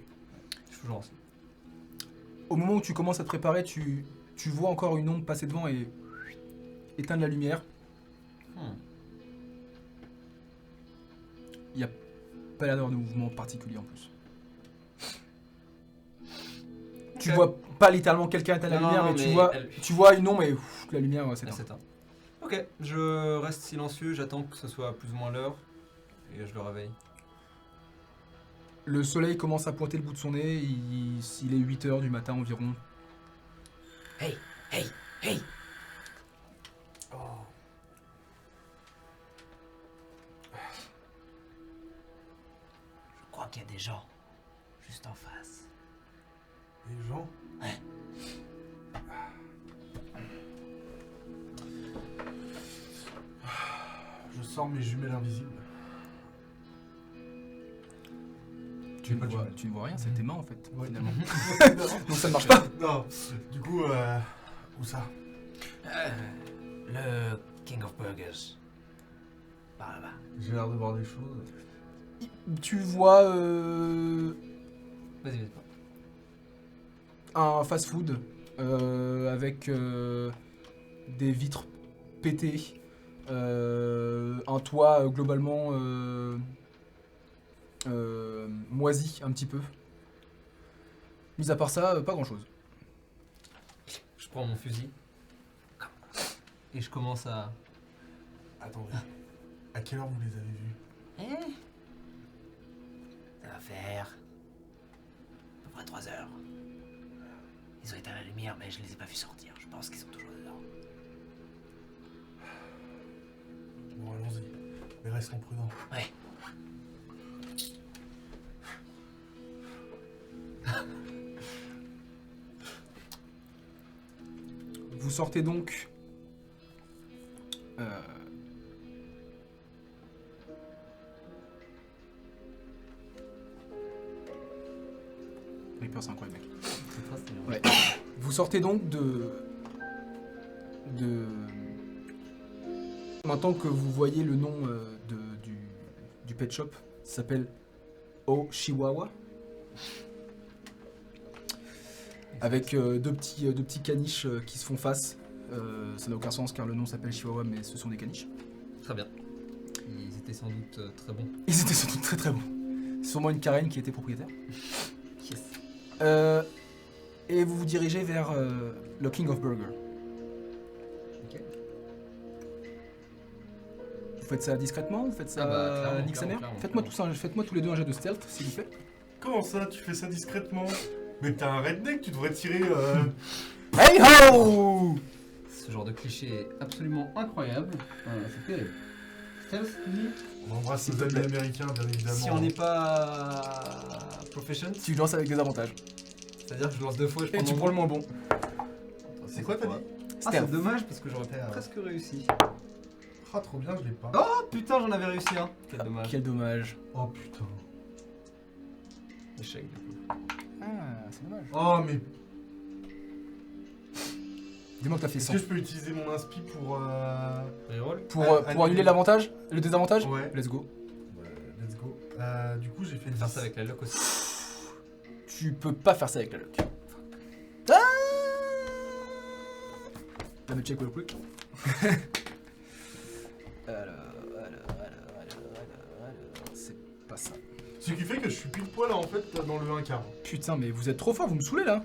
Je suis toujours en... Au moment où tu commences à te préparer, tu vois encore une ombre passer devant et éteindre la lumière. Il n'y a pas l'air d'avoir de mouvement particulier en plus. Tu Ok. vois pas littéralement quelqu'un éteindre la Non, lumière, non, mais, mais tu vois une ombre et la lumière Elle s'éteint. s'éteint. Ok, je reste silencieux, j'attends que ce soit plus ou moins l'heure et je le réveille. Le soleil commence à pointer le bout de son nez, il est 8h du matin environ. Hey, hey. Oh. Je crois qu'il y a des gens juste en face. Les gens. Ouais. Je sors mes jumelles invisibles. Tu ne pas de vois, jumelles. tu ne vois rien, c'est tes mains en fait, Ouais. finalement. Donc ça ne marche pas. Non, du coup, où ça? Le King of Burgers. Par là-bas. J'ai l'air de voir des choses. Tu vois Vas-y, vas-y. un fast-food avec des vitres pétées, un toit globalement moisi un petit peu. Mis à part ça, pas grand-chose. Je prends mon fusil et je commence à... Attendez. À quelle heure vous les avez vus? Ça va faire à peu près 3 heures. Ils ont éteint la lumière, mais je les ai pas vus sortir. Je pense qu'ils sont toujours dedans. Bon, allons-y. Mais restons prudents. Ouais. Vous sortez donc Reaper, c'est incroyable, mec. C'est très stylé. Ouais. Vous sortez donc de... Maintenant que vous voyez le nom du pet shop, ça s'appelle Oshiwawa. Avec deux petits caniches qui se font face. Ça n'a aucun sens car le nom s'appelle Chihuahua, mais ce sont des caniches. Très bien. Ils étaient sans doute très bons. Ils étaient surtout très très bons. C'est sûrement une Karen qui était propriétaire. Yes. Et vous vous dirigez vers le King of Burger. Ok. Vous faites ça discrètement, vous faites ça Ah bah, clairement, nique sa mère. clairement, Faites-moi tous les deux un jet de stealth, s'il vous plaît. Comment ça? Tu fais ça discrètement? Mais t'es un redneck, tu devrais tirer. Hey ho! Ce genre de cliché est absolument incroyable. C'est terrible. Stealth, tu dis? On embrasse S'il nos te amis plaît. américains, bien évidemment. Si on n'est pas proficient, Tu lances avec des avantages. c'est-à-dire que je lance 2 fois, je Et tu prends le moins bon. C'est quoi, t'as dit? Ah, Stealth. c'est dommage parce que j'aurais Stealth. presque réussi. Ah, trop bien, je l'ai pas. Oh putain, j'en avais réussi un. Quel dommage. Quel dommage. Oh putain. Échec du coup. Ah, c'est dommage. Oh, mais Dis-moi que t'as fait est-ce 100. que je peux utiliser mon inspi pour. Reroll. Pour annuler l'avantage? Le désavantage? Ouais. Let's go. Let's go. Du coup, j'ai fait Faire 10. ça avec la lock aussi. Tu peux pas faire ça avec la lock. Ah Let me check real quick. alors, c'est pas ça. Ce qui fait que je suis pile poil en fait dans le 1 quart. Putain, mais vous êtes trop fort, vous me saoulez là.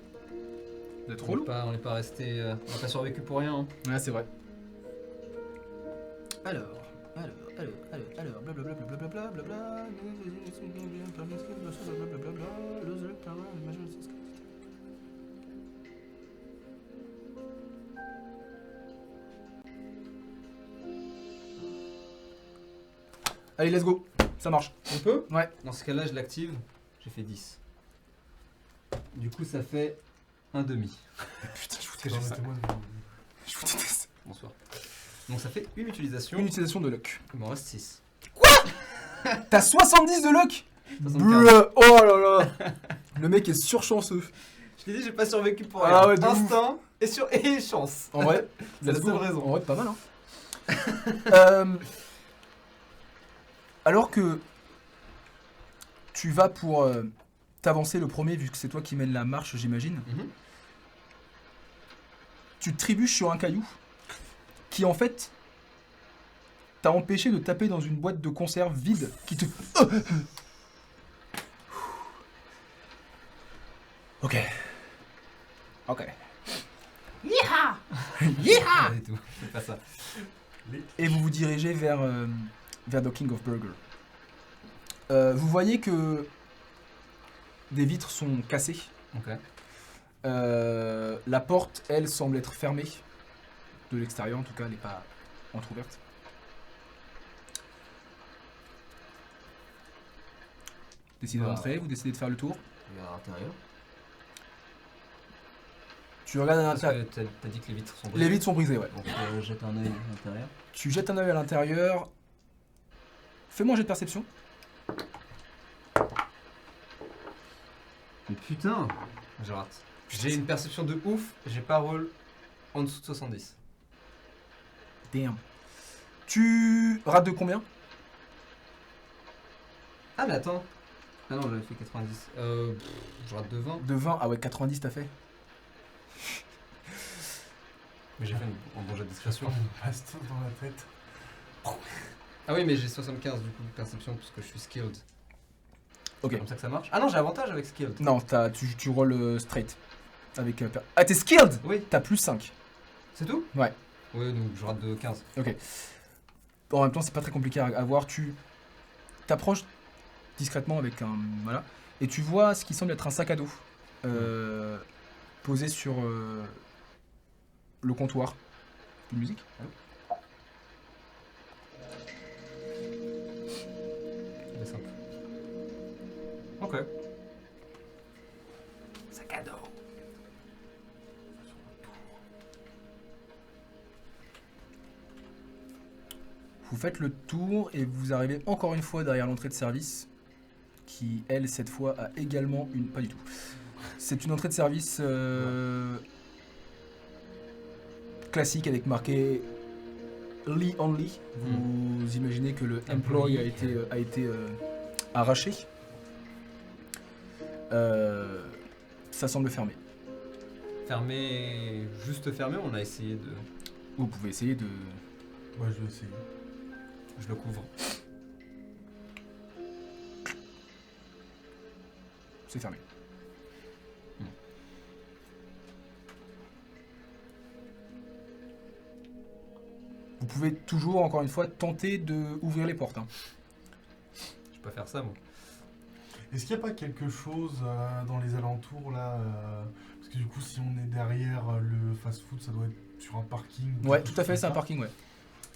Vous êtes trop lourd. On n'est pas resté. On n'a pas survécu pour rien. Hein. Ouais, c'est vrai. Alors, blablabla, allez, let's go. Ça marche. On peut? Ouais. Dans ce cas-là, je l'active. J'ai fait 10. Du coup, ça fait un demi. Putain, je vous Permettez-moi de- Je vous déteste. Bonsoir. Donc ça fait une utilisation. Une utilisation de luck. Il m'en reste 6. T'as 70 de luck 75. Bleu. Oh là là. Le mec est surchanceux. Je t'ai dit, j'ai pas survécu pour Ah rien. ouais, de ouf. Instinct et chance. En vrai, C'est la let's seule go. raison. En vrai, pas mal, hein. Alors que tu vas pour t'avancer le premier, vu que c'est toi qui mène la marche, j'imagine, Mhm. tu te trébuches sur un caillou qui, en fait, t'a empêché de taper dans une boîte de conserve vide qui te... Ok. Ok. Pas du tout. C'est pas ça. Et vous vous dirigez vers The King of Burger. Vous voyez que des vitres sont cassées. Ok. La porte, elle, semble être fermée. De l'extérieur, en tout cas, elle n'est pas entrouverte. Décidez d'entrer, vous décidez de faire le tour. Regarde à l'intérieur. Tu regardes à Parce l'intérieur. que t'as dit que les vitres sont Les brisées. vitres sont brisées, ouais. Donc jette un œil à l'intérieur. Tu jettes un œil à l'intérieur. Fais-moi un jet de perception. Mais putain, je rate. J'ai une perception de ouf, j'ai pas roll en dessous de 70. Damn. Tu rates de combien? Ah mais attends. Ah non, j'avais fait 90. Je rate de 20. De 20, ah ouais, 90 t'as fait. Mais j'ai fait un bon jet de discrétion. On passe tout dans la tête. Ah oui, mais j'ai 75 du coup de perception parce que je suis skilled. Ok. C'est comme ça que ça marche. Ah non, j'ai avantage avec skilled. Non, tu rolls straight. Avec, ah, t'es skilled. Oui, T'as plus 5. c'est tout? Ouais. Oui, donc je rate de 15. Ok. En même temps, c'est pas très compliqué à voir. Tu t'approches discrètement avec un... Voilà. Et tu vois ce qui semble être un sac à dos. Posé sur le comptoir. Une musique? C'est simple. Ok. Sac à dos. Vous faites le tour et vous arrivez encore une fois derrière l'entrée de service, qui, elle, cette fois, a également une... Pas du tout. C'est une entrée de service classique avec marqué Lee Only. Vous imaginez que le employee a été arraché. Ça semble fermé. Fermé, juste fermé, on a essayé de... Vous pouvez essayer de... Ouais, je vais essayer. Je le couvre. C'est fermé. Vous pouvez toujours, encore une fois, tenter d'ouvrir les portes. Hein. Je peux faire ça moi. Est-ce qu'il n'y a pas quelque chose dans les alentours là parce que du coup, si on est derrière le fast-food, ça doit être sur un parking. ou Ouais, quelque tout chose à fait, comme c'est un ça. parking, ouais.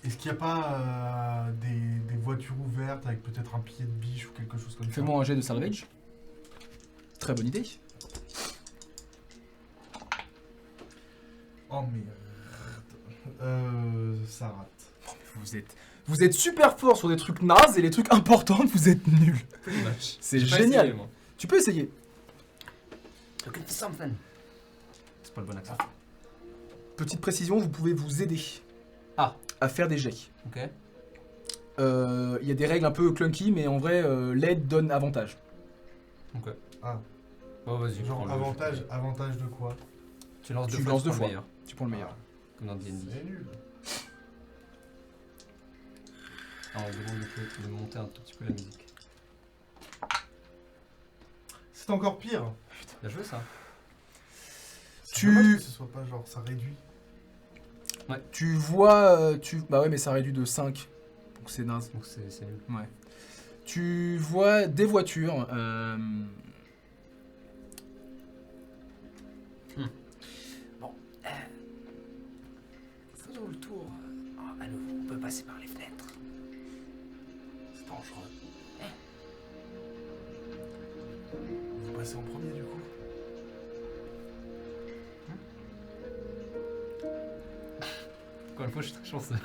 Est-ce qu'il n'y a pas des voitures ouvertes avec peut-être un pied de biche ou quelque chose comme ça? Fais-moi un jet de salvage. Très bonne idée. Oh merde. Ça rate. Vous êtes super fort sur des trucs nazes et les trucs importants, vous êtes nuls. C'est J'ai pas génial. essayé, moi. Tu peux essayer. Looking for something. C'est pas le bon accent. Petite précision, vous pouvez vous aider Ah. à faire des jets. Ok. il y a des règles un peu clunky, mais en vrai, l'aide donne avantage. Ok. Ah, Bon, vas-y. genre prends-le. avantage de quoi? Tu lances Tu deux fois. lances tu deux prends fois. le meilleur, Tu prends le meilleur. comme dans D&D. C'est nul. En gros, il faut monter un tout petit peu la musique. C'est encore pire. Bien joué ça. C'est Tu- dommage que ce soit pas genre ça réduit. Tu vois... Bah ouais, mais ça réduit de 5. Donc c'est naze. Donc c'est nul. Ouais. Tu vois des voitures. Faisons le tour. À nouveau, on peut passer par les fenêtres. C'est dangereux. Vous passez en premier du coup. Encore une fois, je suis très chanceux.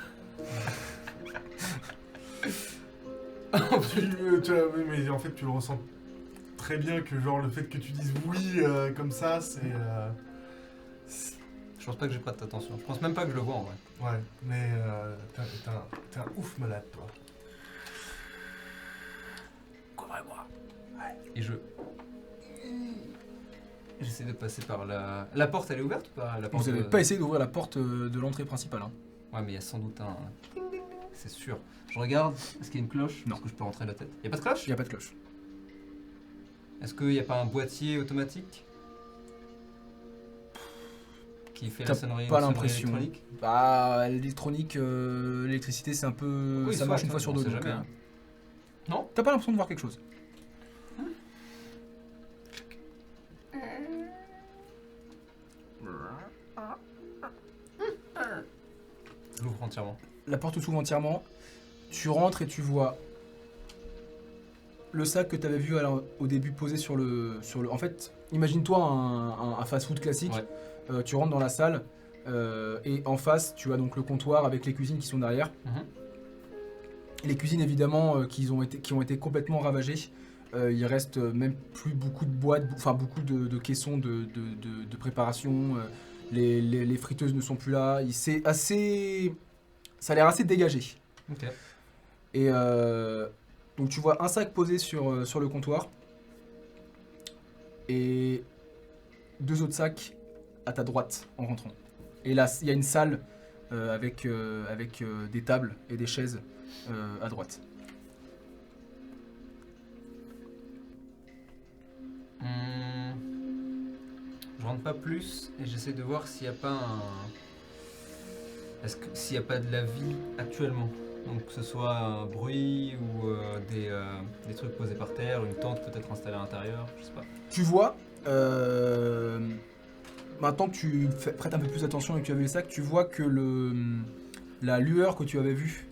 Mais en fait tu le ressens très bien que genre le fait que tu dises oui comme ça c'est Je pense pas que j'ai prête attention. Je pense même pas que je le vois en vrai. ouais mais t'es un ouf malade toi. Couvrez-moi. Et j'essaie de passer par la... La porte, elle est ouverte ou pas la porte Vous n'avez pas essayé d'ouvrir la porte de l'entrée principale. Hein. Ouais, mais il y a sans doute un... C'est sûr. Je regarde. Est-ce qu'il y a une cloche? Non. Est-ce que je peux rentrer la tête? Il y a pas de cloche? Il n'y a pas de cloche. Est-ce qu'il n'y a pas un boîtier automatique qui fait T'as la sonnerie, pas une sonnerie l'impression. électronique? Bah, l'électronique, l'électricité, c'est un peu... Oui, ça soit, marche une fois sur on deux. sait donc, jamais, hein. Non? T'as pas l'impression de voir quelque chose. Je l'ouvre entièrement. La porte s'ouvre entièrement. Tu rentres et tu vois le sac que tu avais vu au début posé sur le... En fait, imagine-toi un fast-food classique. Ouais. Tu rentres dans la salle et en face, tu as donc le comptoir avec les cuisines qui sont derrière. Mhm. Les cuisines, évidemment, qui ont été complètement ravagées. Il reste même plus beaucoup de boîtes, enfin beaucoup de caissons de préparation. Les friteuses ne sont plus là. C'est assez... Ça a l'air assez dégagé. Ok. Et donc tu vois un sac posé sur le comptoir. Et deux autres sacs à ta droite en rentrant. Et là, il y a une salle avec des tables et des chaises à droite. Je rentre pas plus et j'essaie de voir s'il n'y a pas un... s'il n'y a pas de la vie actuellement. Donc que ce soit un bruit ou des trucs posés par terre, une tente peut-être installée à l'intérieur, je sais pas. Tu vois, maintenant que tu prêtes un peu plus attention et que tu as vu les sacs, tu vois que la lueur que tu avais vue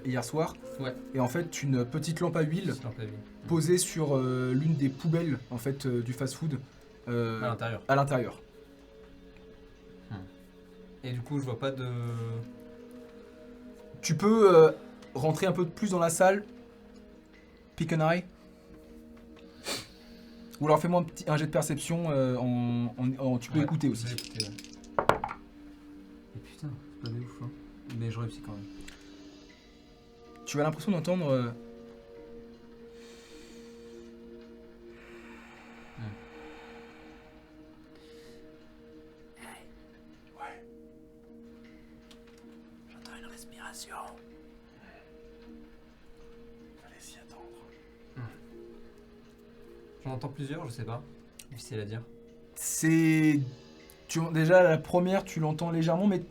hier soir Ouais. est en fait une petite lampe à huile C'est un peu la vie. posée sur l'une des poubelles en fait, du fast-food À l'intérieur. à l'intérieur. Et du coup je vois pas de... Tu peux rentrer un peu plus dans la salle, pick an eye, ou alors fais-moi un jet de perception, tu peux Ouais, écouter je aussi. vais écouter, ouais. Et putain, c'est pas de ouf hein. Mais je réussis quand même. Tu as l'impression d'entendre... J'entends une respiration. Fallait s'y attendre. J'en entends plusieurs, je sais pas. Difficile à dire. C'est... Déjà, la première, tu l'entends légèrement, mais Ouais.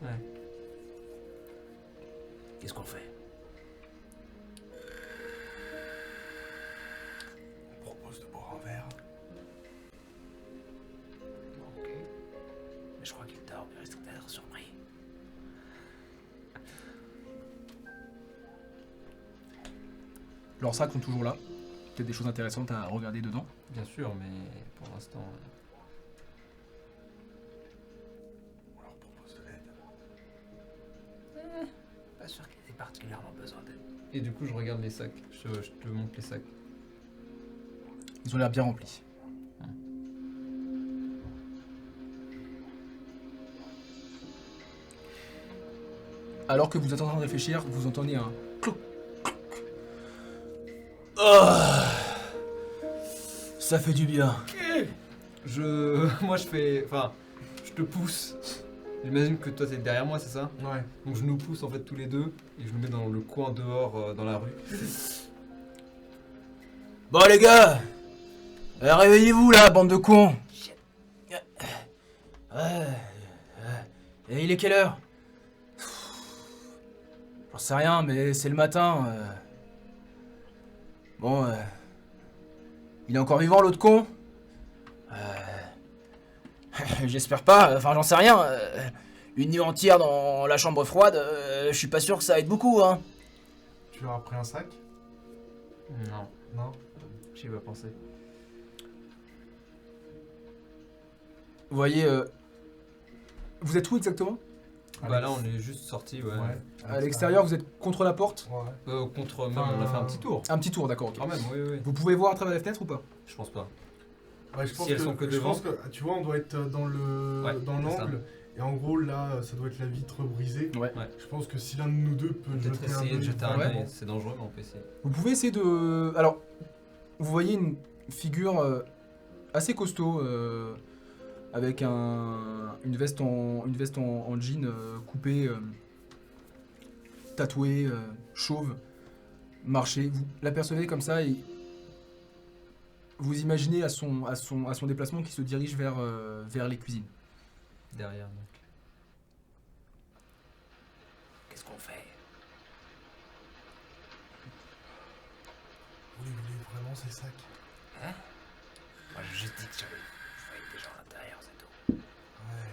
Qu'est-ce qu'on fait? On propose de boire un verre. Ok. Mais je crois qu'il dort, il risque d'être surpris. leurs sacs sont toujours là. Peut-être des choses intéressantes à regarder dedans. Bien sûr, mais pour l'instant... On leur propose de l'aide. Pas sûr qu'il ait particulièrement besoin d'aide. Et du coup je regarde les sacs. Je te montre les sacs. Ils ont l'air bien remplis. Alors que vous êtes en train de réfléchir, vous entendez un clouc, clouc Ça fait du bien. Moi je fais. Enfin, je te pousse. J'imagine que toi t'es derrière moi, c'est ça? Ouais. Donc je nous pousse en fait tous les deux et je nous mets dans le coin dehors, dans la rue. Bon les gars, réveillez-vous là, bande de cons. Et il est quelle heure? J'en sais rien, mais c'est le matin. Bon, il est encore vivant l'autre con? J'espère pas, enfin j'en sais rien. Une nuit entière dans la chambre froide, je suis pas sûr que ça aide beaucoup, hein. Tu leur as pris un sac? Non, Non. j'y ai pas pensé. Vous voyez, vous êtes où exactement? Bah là on est juste sortis, ouais. Ouais. À l'extérieur, vous êtes contre la porte? Ouais. Contre même, on a fait un petit tour. Un petit tour, d'accord, ok. Quand même, oui, oui. Vous pouvez voir à travers la fenêtre ou pas? Je pense pas. Ouais, je pense Si elles sont que devant. Je pense que, tu vois, on doit être dans Ouais, l'angle. Et en gros, là, ça doit être la vitre brisée. Ouais. Je pense que si l'un de nous deux peut Peut-être jeter un essayer de œil, jeter un vraiment. œil, c'est dangereux mais on peut essayer. Vous pouvez essayer de... Alors, vous voyez une figure assez costaud, avec une veste en jean coupée, tatouée, chauve, marcher. Vous l'apercevez comme ça et vous imaginez à son déplacement qu'il se dirige vers les cuisines. Derrière donc. Qu'est-ce qu'on fait? Vous les voulez vraiment ces sacs? Moi, j'ai juste dit que je voyais des gens à l'intérieur, c'est tout. Ouais.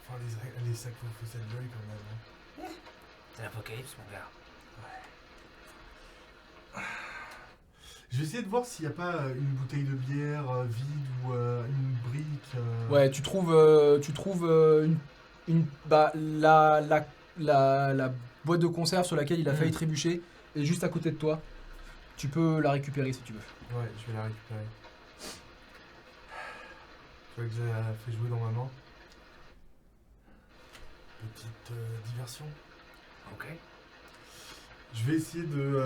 Enfin, les sacs vous font cette gueule quand même. Hein. C'est l'apocalypse, mon gars. Je vais essayer de voir s'il n'y a pas une bouteille de bière vide ou une brique. Ouais, tu trouves la boîte de conserve sur laquelle il a failli trébucher est juste à côté de toi. Tu peux la récupérer si tu veux. Ouais, je vais la récupérer. Tu vois que j'ai fait jouer dans ma main. Petite diversion. Ok. Je vais essayer de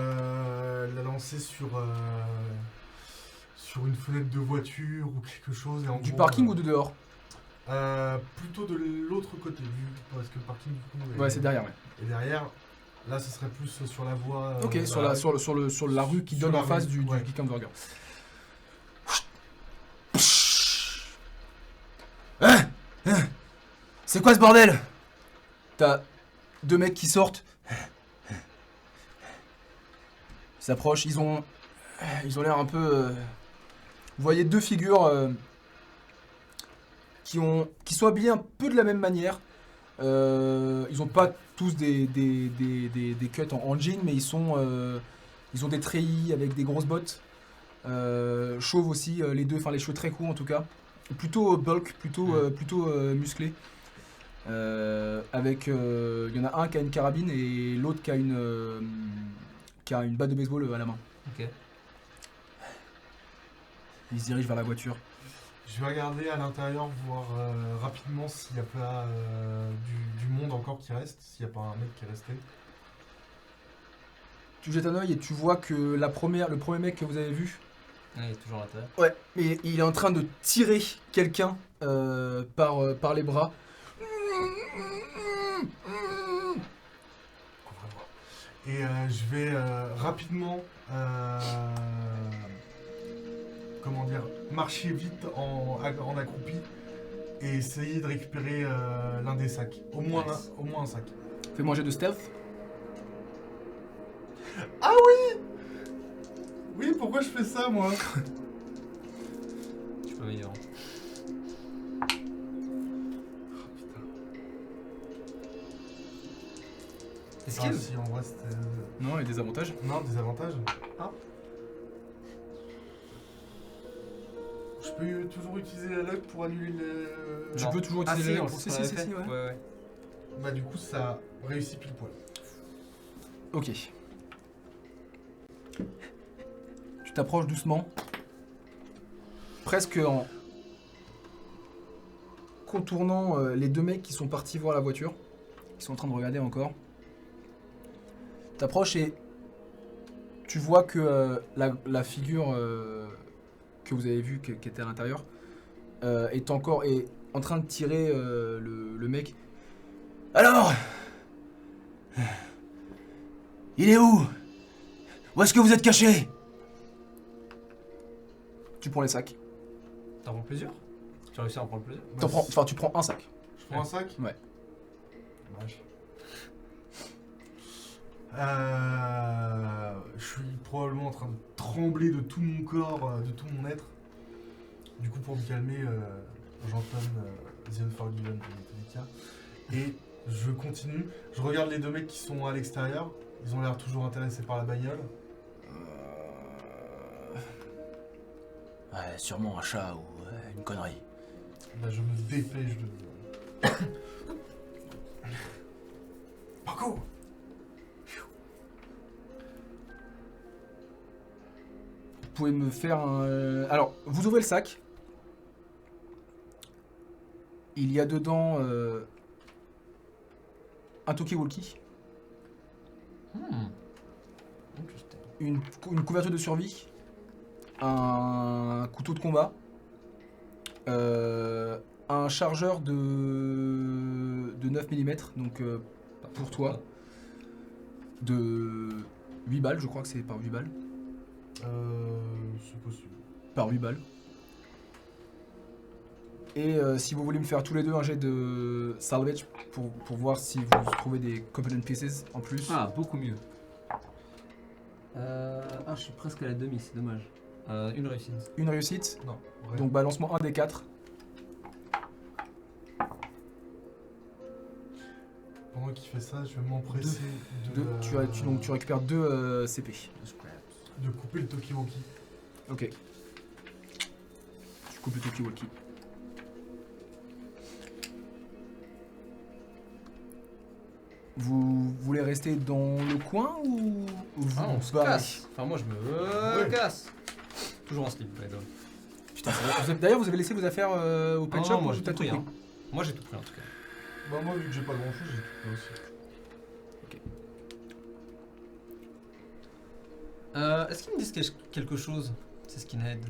la lancer sur une fenêtre de voiture ou quelque chose. Et en Du gros, parking ou de dehors? plutôt de l'autre côté, parce que le parking du coup Ouais, c'est derrière, ouais. Et derrière, là, ce serait plus sur la voie. Ok, sur la rue qui sur donne la en face rue, du ouais. Geek Hamburger. Hein? C'est quoi ce bordel? T'as deux mecs qui sortent. Ils s'approchent, ils ont l'air un peu... Vous voyez deux figures qui sont habillées un peu de la même manière. Ils ont pas tous des cuts en jean, mais ils ont des treillis avec des grosses bottes. Chauves aussi, les deux, enfin les cheveux très courts en tout cas. Plutôt bulk, plutôt musclé. Avec, il y en a un qui a une carabine et l'autre qui a une batte de baseball à la main. Ok. Ils se dirigent vers la voiture. Je vais regarder à l'intérieur, voir rapidement s'il n'y a pas du monde encore qui reste, s'il n'y a pas un mec qui est resté. Tu jettes un œil et tu vois que le premier mec que vous avez vu, Ouais, il est toujours à l'intérieur. ouais, mais il est en train de tirer quelqu'un par les bras. Et je vais rapidement, comment dire, marcher vite en accroupi et essayer de récupérer l'un des sacs. Au moins un sac. Fais-moi un jet de stealth. Ah oui! Oui, pourquoi je fais ça, moi? Je suis pas meilleur. Est-ce Ah qu'il si, en vrai, c'était... Non, il y a des avantages. Non, des avantages. Ah. Je peux toujours utiliser la luck pour annuler le... Tu peux toujours Ah utiliser si, la- on si, le si, fait. si, ouais. Ouais. Bah du coup, ça réussit pile poil. Ok. Tu t'approches doucement. Presque en contournant les deux mecs qui sont partis voir la voiture. Qui sont en train de regarder encore. T'approches et tu vois que la figure que vous avez vue, qui était à l'intérieur, est en train de tirer le mec. Alors, il est où? Où est-ce que vous êtes caché? Tu prends les sacs. T'en prends plusieurs? Tu as réussi à en prendre plusieurs? Tu prends un sac. Je prends un sac? Ouais. Dommage. Je suis probablement en train de trembler de tout mon corps, de tout mon être. Du coup, pour me calmer, j'entonne The Unforgiven dans tous les cas. Et je continue. Je regarde les deux mecs qui sont à l'extérieur. Ils ont l'air toujours intéressés par la bagnole. Ouais, sûrement un chat ou une connerie. Là, je me dépêche de... Paco! Vous pouvez me faire un... Alors, vous ouvrez le sac. Il y a dedans un talkie-walkie, Interesting. une couverture de survie, un couteau de combat, un chargeur de 9 mm, donc pour toi, de 8 balles, je crois que c'est par 8 balles. C'est possible. Par 8 balles. Et si vous voulez me faire tous les deux un jet de salvage pour voir si vous trouvez des component pieces en plus. Ah, beaucoup mieux. Je suis presque à la demi, c'est dommage. Une réussite. Une réussite, Non, vrai. donc balance-moi un des 4. Pendant qu'il fait ça, je vais m'empresser Donc tu récupères 2 CP. de couper le talkie-walkie. Ok. Tu coupes le talkie-walkie. Vous voulez rester dans le coin ou vous Ah, on se barrez? casse. Enfin, moi, je me casse. Toujours en slip, by the way. Putain, d'ailleurs, vous avez laissé vos affaires au pet Ah shop non, ou moi, j'ai t'as tout pris. Hein. Moi, j'ai tout pris, en tout cas. Bah moi, vu que j'ai pas grand chose, j'ai tout pris aussi. Est-ce qu'ils me disent quelque chose, ces skinheads?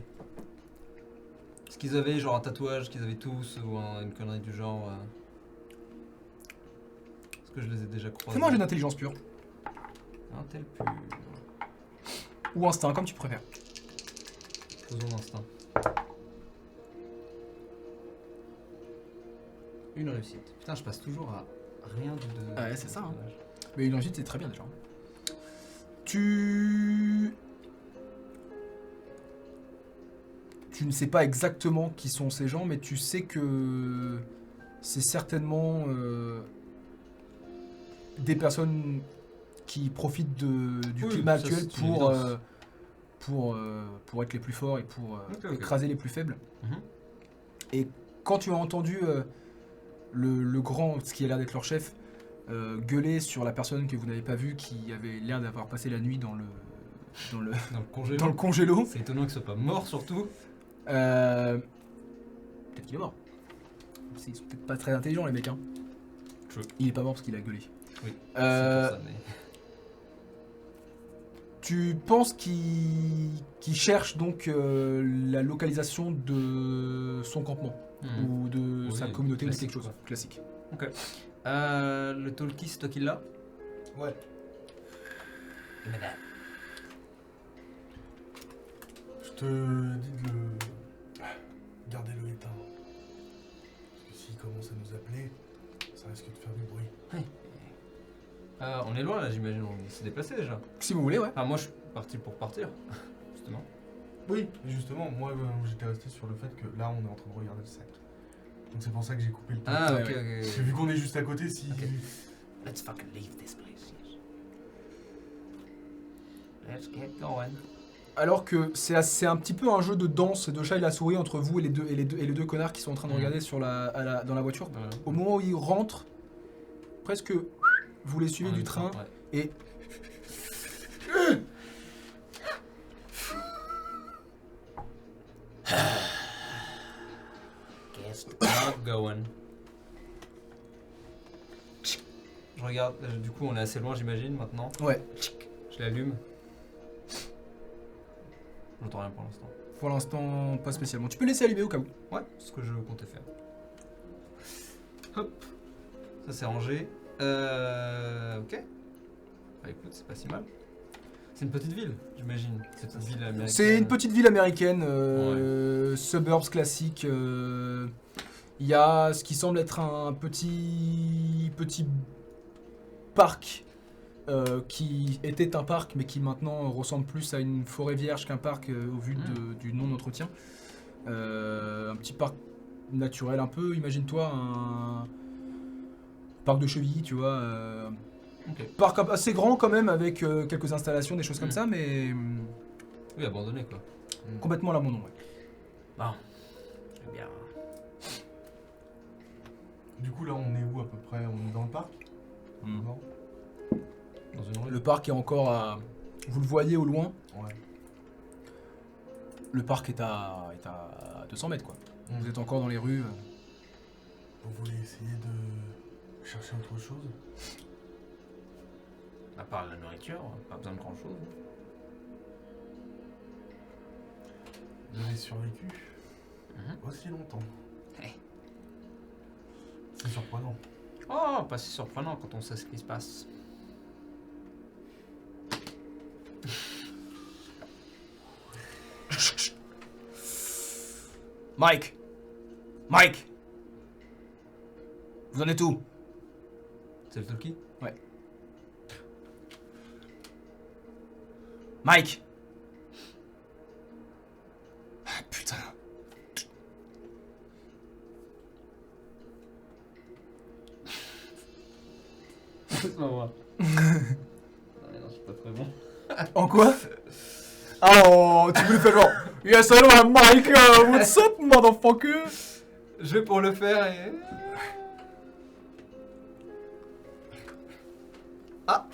Est-ce qu'ils avaient genre un tatouage qu'ils avaient tous ou une connerie du genre Est-ce que je les ai déjà croisés? Fais-moi un jeu d'intelligence pure. Un tel pur. Ou instinct, comme tu préfères. Faisons l'instinct. Une réussite. Putain, je passe toujours à rien du deux. Ouais, c'est ça, hein. Mais une réussite, c'est très bien déjà. Tu ne sais pas exactement qui sont ces gens, mais tu sais que c'est certainement des personnes qui profitent du Oui, climat ça, actuel c'est une évidence. pour être les plus forts et pour Ok. écraser les plus faibles. Mhm. Et quand tu as entendu le grand, ce qui a l'air d'être leur chef, gueuler sur la personne que vous n'avez pas vue qui avait l'air d'avoir passé la nuit dans le Dans le congélo. dans le congélo. C'est étonnant qu'il soit pas mort surtout. Peut-être qu'il est mort. Ils sont peut-être pas très intelligents les mecs. Hein. True. Il est pas mort parce qu'il a gueulé. Oui. Euh, C'est pour ça, mais... Tu penses qu'il cherche donc la localisation de son campement ou de Oui, sa communauté ou classique, quelque chose quoi. classique. Le talkie, c'est toi qui l'as? Ouais. Je te dis de le... Gardez-le éteint. Parce que s'il commence à nous appeler, ça risque de faire du bruit. On est loin là, j'imagine. On s'est déplacé déjà. Si vous voulez, ouais. Ah, moi je suis parti pour partir, justement. Oui, mais justement, moi j'étais resté sur le fait que là on est en train de regarder le sac. Donc c'est pour ça que j'ai coupé le temps. Ah, Ouais, ok, ouais. Parce que vu qu'on est juste à côté, si... Ok. Let's fucking leave this place. Let's get going. Alors que c'est un petit peu un jeu de danse et de chat et la souris entre vous et les deux connards qui sont en train de regarder dans la voiture. Au moment où ils rentrent, presque vous les suivez du train et Guess Not going. Je regarde, du coup on est assez loin j'imagine maintenant. ouais. Je l'allume. J'entends rien pour l'instant. Pour l'instant, pas spécialement. Tu peux laisser allumer au cas où. Ouais, c'est ce que je comptais faire. Hop. Ça c'est rangé. Ok. Bah écoute, c'est pas si mal. C'est une petite ville, j'imagine. Cette petite ville américaine. C'est une petite ville américaine, suburbs classique. Il y a ce qui semble être un petit parc qui était un parc mais qui maintenant ressemble plus à une forêt vierge qu'un parc au vu du non-entretien. Un petit parc naturel un peu, imagine-toi un parc de chevilles, tu vois. Ok. Parc assez grand quand même avec quelques installations, des choses comme ça, mais Oui, abandonné quoi. complètement à l'abandon. Ouais. Bon. Eh bien. Du coup, là, on est où à peu près? On est dans le parc? Non? Dans une rue. Le parc est encore à... Vous le voyez au loin, Ouais. le parc est à 200 mètres quoi. Vous êtes encore dans les rues. Vous voulez essayer de chercher autre chose? À part la nourriture, pas besoin de grand chose. Vous avez survécu Mhm. aussi longtemps. Hey. C'est surprenant. Oh, pas si surprenant quand on sait ce qui se passe. Mike! Mike! Vous en êtes où? C'est le talkie? Mike! Ah, putain. Laisse-moi voir. Non, c'est pas très bon. En quoi? Oh, tu voulais faire genre Yes, hello, I'm Mike, what's up, motherfucker? Je vais pour le faire et... Ah!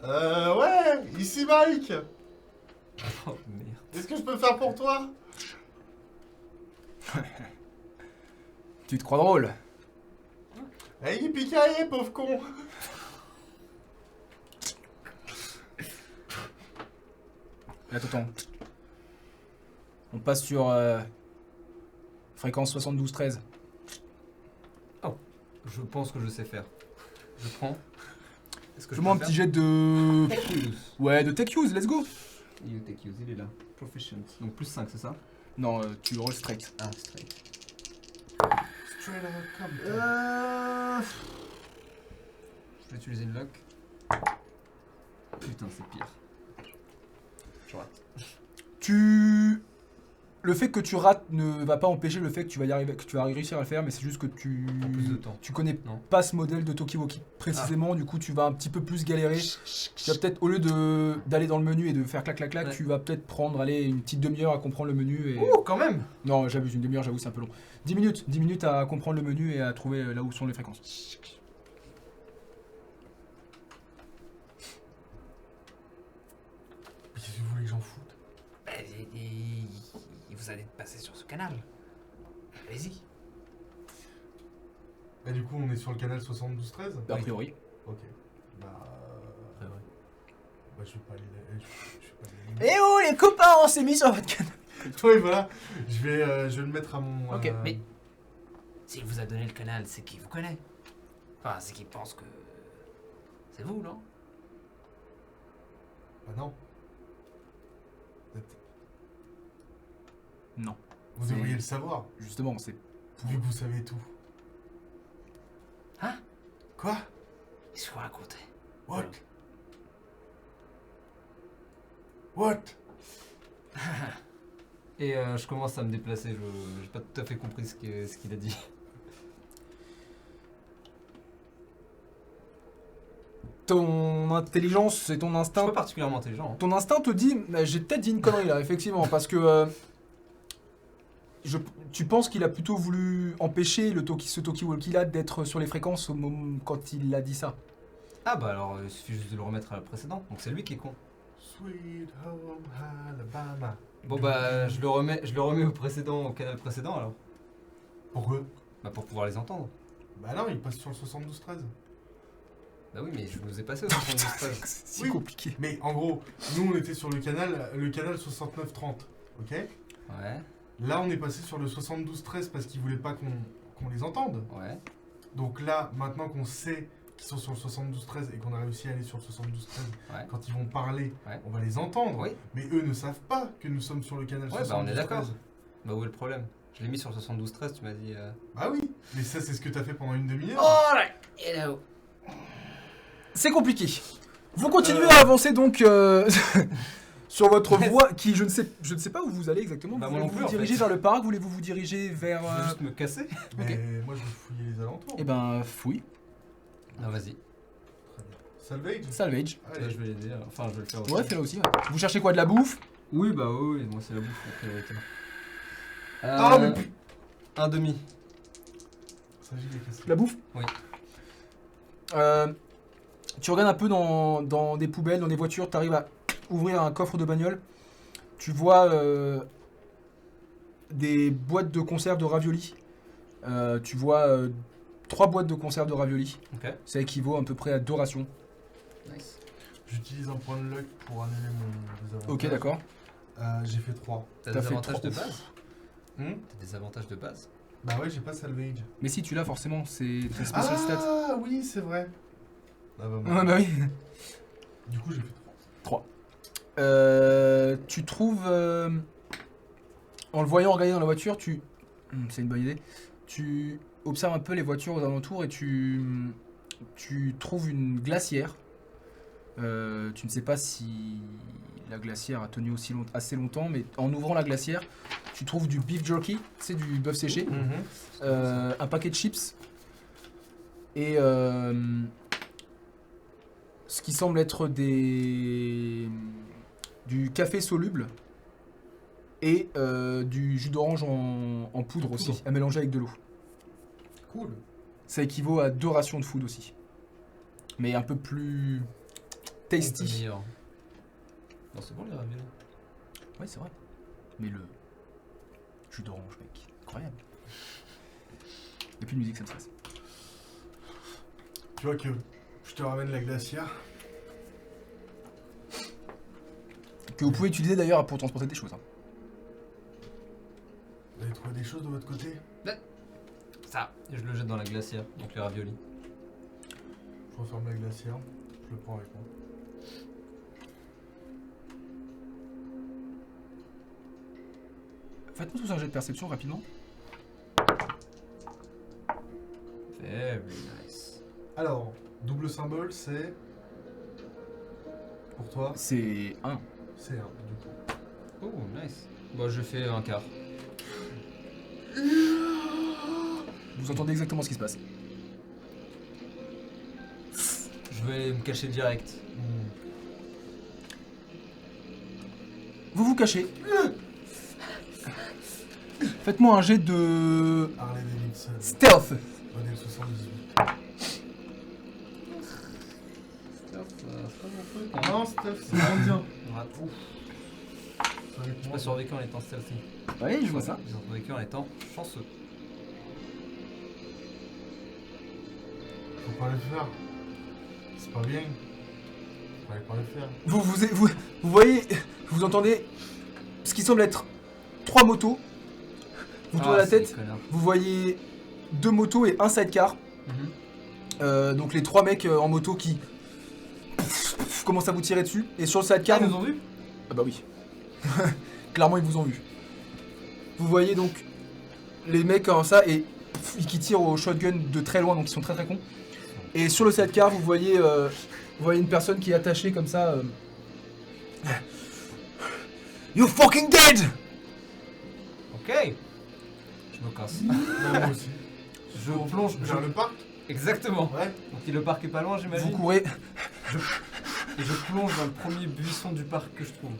Ouais, ici Mike. Oh merde. Qu'est-ce que je peux faire pour toi? Tu te crois drôle? Eh, yippee-ki-yay, pauvre con. Attends. On passe sur fréquence 72-13. Je pense que je sais faire. Je prends. Est-ce que je Fais-moi un peux petit jet de... faire Tech use. Ouais, de tech use, let's go. Il est tech use, il est là. Proficient. Donc plus 5, c'est ça? Non, tu rolls straight. Ah, straight. Straight out Compton. Je vais utiliser une lock. Putain, c'est pire. Je rate. Le fait que tu rates ne va pas empêcher le fait que tu vas y arriver, que tu vas réussir à le faire, mais c'est juste que tu... En plus de temps. Tu connais Non. pas ce modèle de Tokiwoki précisément, du coup tu vas un petit peu plus galérer. Tu vas peut-être, au lieu d'aller dans le menu et de faire clac clac clac, Ouais. tu vas peut-être prendre une petite demi-heure à comprendre le menu et... Oh, quand même! Non, j'abuse, une demi-heure, j'avoue, c'est un peu long. 10 minutes à comprendre le menu et à trouver là où sont les fréquences. Qu'est-ce que vous voulez que j'en foute? Bah, vous allez passer sur ce canal. Allez-y. Bah, du coup, on est sur le canal 72-13? A priori. Ok. Bah, Ouais, ouais. bah je vais pas aller. Eh oh les copains, on s'est mis sur votre canal. Oui, voilà. Je vais le mettre à mon. Ok, Mais s'il vous a donné le canal, c'est qu'il vous connaît. Enfin, c'est qu'il pense que c'est vous, non? Bah non. Non, Vous C'est- devriez le savoir, justement, c'est... vu que vous savez tout. Hein? Quoi? Qu'est-ce que vous racontez? What? What? Et je commence à me déplacer, j'ai pas tout à fait compris ce qu'il a dit. Ton intelligence et ton Je suis instinct... pas particulièrement intelligent. Hein. Ton instinct te dit... J'ai peut-être dit une connerie là, effectivement, parce que... tu penses qu'il a plutôt voulu empêcher ce Tokiwoki là d'être sur les fréquences au moment quand il a dit ça. Ah bah alors il suffit juste de le remettre à la précédente, donc c'est lui qui est con. Sweet home Alabama. Bon bah je le remets au précédent, au canal précédent alors. Pourquoi? Bah pour pouvoir les entendre. Bah non, il passe sur le 72-13. Bah oui, mais je vous ai passé au 72-13. C'est si Oui. compliqué. Mais en gros, nous on était sur le canal 69-30, ok? Ouais, Là on est passé sur le 72-13 parce qu'ils voulaient pas qu'on les entende. ouais. Donc là, maintenant qu'on sait qu'ils sont sur le 72-13 et qu'on a réussi à aller sur le 72-13, Ouais. quand ils vont parler, Ouais. on va les entendre. Oui. Mais eux ne savent pas que nous sommes sur le canal Ouais, 72-13. bah on est d'accord. Bah où est le problème? Je l'ai mis sur le 72-13, tu m'as dit... Bah oui, mais ça c'est ce que t'as fait pendant une demi-heure. Alright, hello. C'est compliqué. Vous continuez à avancer donc sur votre voie qui, je ne sais pas où vous allez exactement. Bah, Vous moi non voulez plus, vous en diriger fait. vers le parc? Voulez-vous vous diriger vers... Je vais juste me casser. Mais ok. moi je vais fouiller les alentours. Eh ben, fouille. Non, vas-y. Très bien. Salvage. Salvage. Allez. Là, je vais l'aider. Enfin, je vais le faire aussi. Ouais, fais-le aussi. Ouais. Vous cherchez quoi, de la bouffe? Oui, bah oui, moi c'est la bouffe en priorité. Ah mais putain. Un demi. Ça j'ai cassé. La bouffe? Oui. Tu regardes un peu dans des poubelles, dans des voitures, tu arrives à ouvrir un coffre de bagnole. Tu vois des boîtes de conserve de raviolis. Tu vois 3 boîtes de conserve de raviolis. Ok. Ça équivaut à peu près à 2 rations. Nice. J'utilise un point de luck pour annuler mon désavantage. Ok, d'accord. J'ai fait 3. T'as T'as des fait avantages de trois. base? T'as des avantages de base? Bah ouais, j'ai pas salvage. Mais si tu l'as forcément, c'est ton spécial stat. Ah oui, c'est vrai. Ah bah, bon. Ouais, bah oui. Du coup, j'ai fait 3. 3. Tu trouves. En le voyant regarder dans la voiture, c'est une bonne idée. Tu observes un peu les voitures aux alentours et tu trouves une glacière. Tu ne sais pas si la glacière a tenu assez longtemps, mais en ouvrant la glacière, tu trouves du beef jerky, c'est du bœuf séché, un paquet de chips et ce qui semble être du café soluble et du jus d'orange en poudre aussi, à mélanger avec de l'eau. Cool. Ça équivaut à 2 rations de food aussi. Mais un peu plus tasty. Meilleur. Non, c'est bon les raviolis. Oui, c'est vrai. Mais le jus d'orange, mec, incroyable. Il n'y a plus de musique, ça me stresse. Tu vois que je te ramène la glacière. Que vous pouvez utiliser d'ailleurs pour transporter des choses. Hein. Vous avez trouvé des choses de votre côté? Ça. Et je le jette dans la glacière, donc les raviolis. Je referme la glacière. Je le prends avec moi. Faites-moi tous un jet de perception rapidement. Very nice. Alors, double symbole, c'est... Pour toi, C'est 1. c'est 1 du coup. Oh, nice. Bon, je fais un quart. Vous entendez exactement ce qui se passe. Je vais me cacher direct. Vous vous cachez. Faites-moi un jet de Harley Davidson, stealth. modèle 78. Non, Steph, c'est vraiment bien. J'ai pas survécu en étant stealthy. Oui, je vois ça. J'ai survécu en étant chanceux. Faut pas le faire. C'est pas bien. Fallait pas le faire. Vous voyez, vous entendez ce qui semble être 3 motos. Vous tournez la tête, vous voyez 2 motos et un sidecar. Donc les 3 mecs en moto qui commencent à vous tirer dessus. Et sur le sidecar, Ils nous ont vus? Ah bah oui. Clairement, ils vous ont vu. Vous voyez donc les mecs comme ça et qui tirent au shotgun de très loin, donc ils sont très très cons. Et sur le sidecar, vous voyez une personne qui est attachée comme ça. You fucking dead! Ok. Je me casse. Moi aussi. Je plonge Vers le parc? Exactement. Ouais. Donc le parc est pas loin, Vous j'imagine. courez. Et je plonge dans le premier buisson du parc que je trouve.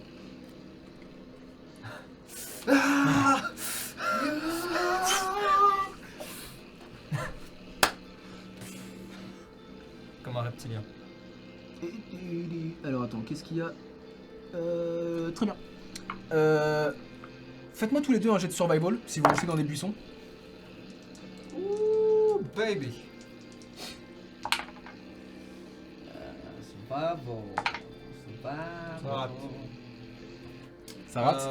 Comme un reptilien. Alors attends, qu'est-ce qu'il y a? Très bien. Faites-moi tous les deux un jet de survival si vous restez dans des buissons. Ouh, baby. pas bon. C'est pas Ça rate. bon. Ça rate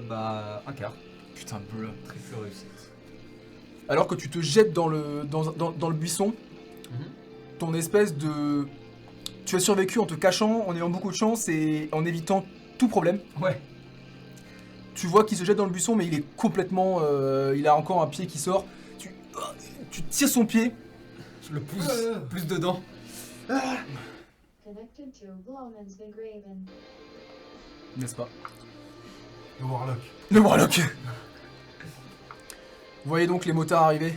Bah, un quart. Putain, bleu. Triple réussite. Alors que tu te jettes dans le buisson, ton espèce de... Tu as survécu en te cachant, en ayant beaucoup de chance et en évitant tout problème. Ouais. Tu vois qu'il se jette dans le buisson, mais il est complètement... il a encore un pied qui sort. Tu tires son pied. Je le pousse plus dedans. Connected to Blowman's Big Raven. N'est-ce pas? Le Warlock. Le Warlock. Vous voyez donc les motards arriver.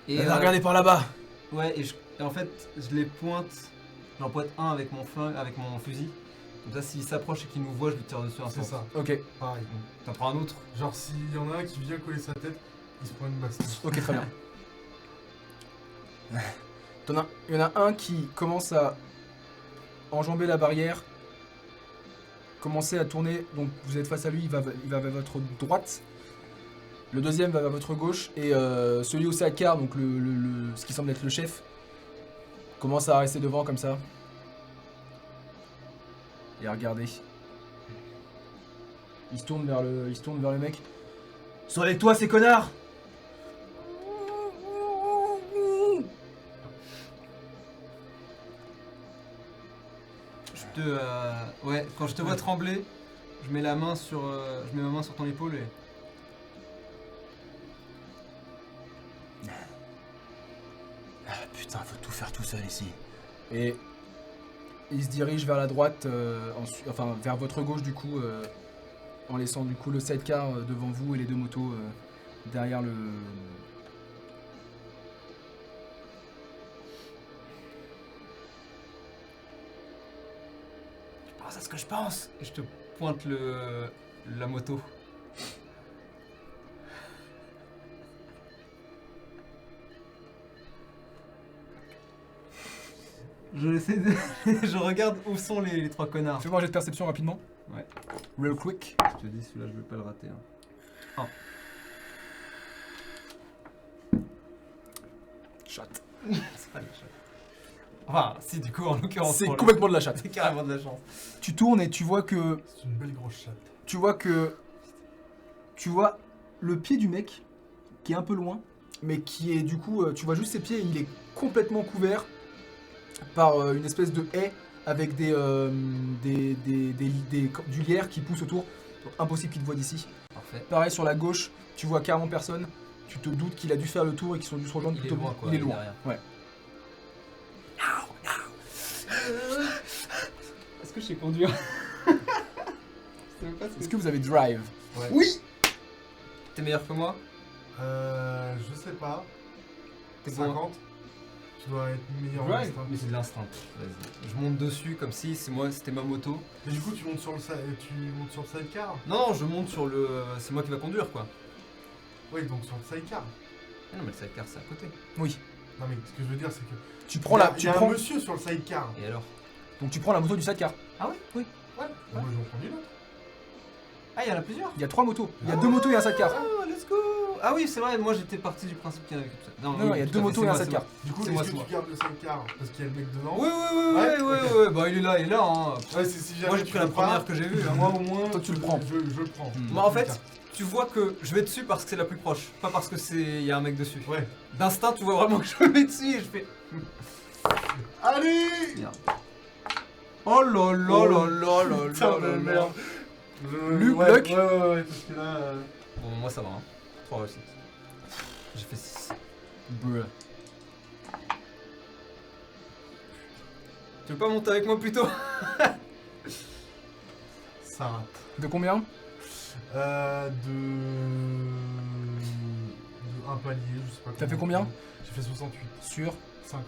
Et Regardez par là-bas. Ouais, et en fait, je les pointe. J'en pointe un avec mon flingue, avec mon fusil. Comme ça, s'il s'approche et qu'il nous voit, je lui tire dessus un C'est sens. ça, Ok, pareil. T'en prends un autre. Genre s'il y en a un qui vient coller sa tête, il se prend une baston. ok, très bien. Il y en a un qui commence à enjamber la barrière, commencer à tourner, donc vous êtes face à lui, il va vers votre droite. Le deuxième va vers votre gauche, et celui au sidecar, donc ce qui semble être le chef, commence à rester devant comme ça. Et à regarder. Il se tourne vers le mec. Soulève-toi ces connards! Ouais, quand je te vois trembler, je mets ma main sur ton épaule et... Ah, putain, faut tout faire tout seul ici. Et il se dirige vers la droite, enfin vers votre gauche du coup, en laissant du coup le sidecar devant vous et les deux motos derrière le... Tu penses à ce que je pense? Et je te pointe la moto. Je regarde où sont les trois connards. Fais-moi un jet de perception rapidement. Ouais. Real quick. Je te dis, celui-là, je vais pas le rater. Hein. Chatte. C'est pas de la chatte. Enfin, si, du coup, en l'occurrence. C'est pour le- complètement de la chatte. C'est carrément de la chance. Tu tournes et tu vois que... C'est une belle grosse chatte. Tu vois le pied du mec qui est un peu loin, mais qui est du coup, tu vois juste ses pieds, et il est complètement couvert par une espèce de haie avec du lierre qui pousse autour. Donc, impossible qu'il te voie d'ici. Parfait. Pareil sur la gauche, tu vois carrément personne. Tu te doutes qu'il a dû faire le tour et qu'ils ont dû se rejoindre Il est plutôt loin, quoi, Il est il est loin. derrière. Ouais. Est-ce que je sais conduire? Est-ce que vous avez drive? Ouais. Oui. T'es meilleur que moi? Je sais pas. T'es 50. Tu dois être meilleur en Drive. instinct. Mais c'est de l'instinct. Vas-y. Je monte dessus comme si c'était ma moto. Et du coup, tu montes sur le sidecar. Non, je monte sur le. C'est moi qui va conduire quoi. Oui, donc sur le sidecar. Ah non, mais le sidecar c'est à côté. Oui. Non, mais ce que je veux dire, c'est que. Tu prends la, Il tu y a prends, un monsieur sur le sidecar. Et alors? donc tu prends la moto du sidecar. Ah ouais? Oui. Ouais. Bon, moi, je vais en prendre une autre. Ah, il y en a plusieurs? Il y a 3 motos. Il y a 2 motos et un sidecar. Ah, let's go! Ah oui, c'est vrai, moi j'étais parti du principe qu'il y en avait que ça. Non, il y a 2 motos et un sidecar. Du coup, C'est est-ce moi, que c'est tu moi. gardes le sidecar parce qu'il y a le mec dedans? Oui, Ouais, ouais, bah il est là, hein. Ouais, c'est si jamais Moi j'ai tu pris la veux pas, première que j'ai vue. Hein. Moi, au moins, Toi, tu le prends. Je le prends. Moi en fait, tu vois que je vais dessus parce que c'est la plus proche, pas parce que il y a un mec dessus. Ouais. D'instinct, tu vois vraiment que je me mets dessus et je fais. Allez! Merde. Oh là là là là là Putain là de là merde. Luc, ouais, Luc. ouais, parce que là. Bon, moi ça va, hein. 3 réussites. J'ai fait 6. Bruh. Tu veux pas monter avec moi plutôt? Ça rate. De combien? De un palier, je sais pas. T'as fait combien? J'ai fait 68. Sur. 50.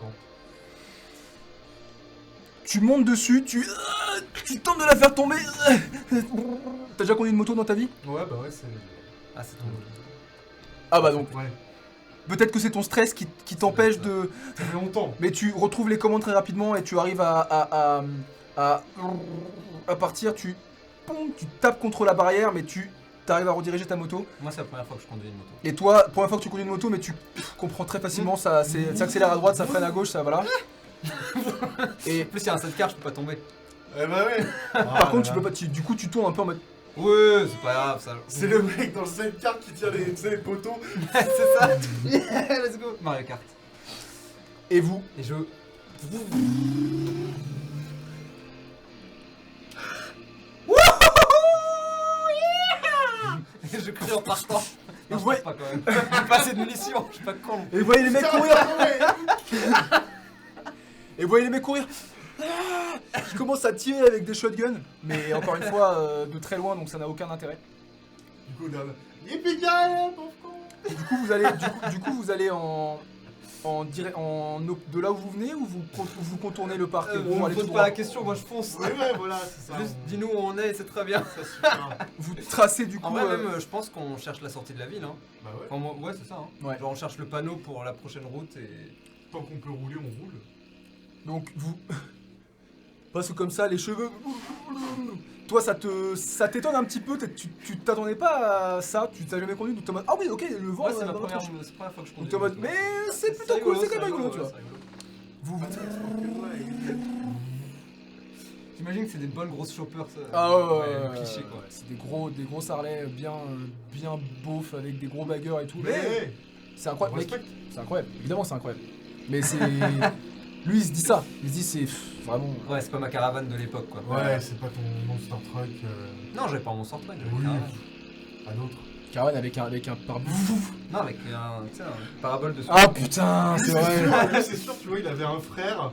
Tu montes dessus, tu tentes de la faire tomber. T'as déjà conduit une moto dans ta vie? Ouais, bah ouais, c'est. Ah, c'est ton. Ah bah donc, Ouais. peut-être que c'est ton stress qui t'empêche de... Ça fait longtemps. Mais tu retrouves les commandes très rapidement et tu arrives à partir, tu tapes contre la barrière, mais tu t'arrives à rediriger ta moto. Moi, c'est la première fois que je conduis une moto. Et toi, première fois que tu conduis une moto, mais tu comprends très facilement, ça accélère à droite, ça freine à gauche, ça voilà. Et En plus, il y a un sidecar, je peux pas tomber. Eh bah ouais. par contre, tu peux pas, du coup, tu tournes un peu en mode. Ouais, c'est pas grave ça. C'est le mec dans le sidecar qui tient les, tu sais, les poteaux. c'est ça. Let's go. Mario Kart. Et vous, Et je. Et je crie en partant. Non, je Ouais. pense pas quand même. J'ai pas assez de munitions, je suis pas con. et vous voyez les mecs Putain, courir, ouais. et vous voyez les mecs courir. Qui commencent à tirer avec des shotguns, mais encore une fois de très loin, donc ça n'a aucun intérêt. Du coup, derrière. Yippee-ki-yay, pauvre con. Et du coup, vous allez de là où vous venez ou vous contournez le parc et vous On me allez pose tout pas la droit. question, moi je fonce. Ouais, voilà, c'est ça. Juste dis-nous où on est, c'est très bien. Ça suffira. Vous tracez du coup. En vrai, même, je pense qu'on cherche la sortie de la ville. Hein. Bah ouais. Enfin, ouais, c'est ça. Hein. Ouais. Genre, on cherche le panneau pour la prochaine route et. Tant qu'on peut rouler, on roule. Donc vous parce que comme ça les cheveux. Toi ça t'étonne un petit peu, tu t'attendais pas à ça, tu t'as jamais conduit, donc t'es en mode ah oui ok le vent Ouais, c'est dans ma la première, tronche. c'est la première fois que je Donc conduis. t'es en mode une mais moto. c'est plutôt cool, c'est quand même rigolo tu ouais, vois. c'est rigolo. Vous J'imagine que c'est des bonnes grosses choppers ça. ah le cliché quoi. c'est des gros Harley bien beaufs avec des gros baggers et tout. Mais C'est on incroyable, mec. respecte. C'est incroyable, évidemment c'est incroyable. Mais c'est lui il se dit ça, il se dit c'est vraiment. Ouais, c'est pas ma caravane de l'époque quoi. Ouais, c'est pas ton Monster Truck. Non, j'avais pas mon sort truck, j'avais Oui. une caravane. À d'autres. Caravane avec un pare Non, avec un parabole dessus. Ah putain, c'est vrai. Lui, c'est sûr, tu vois, il avait un frère.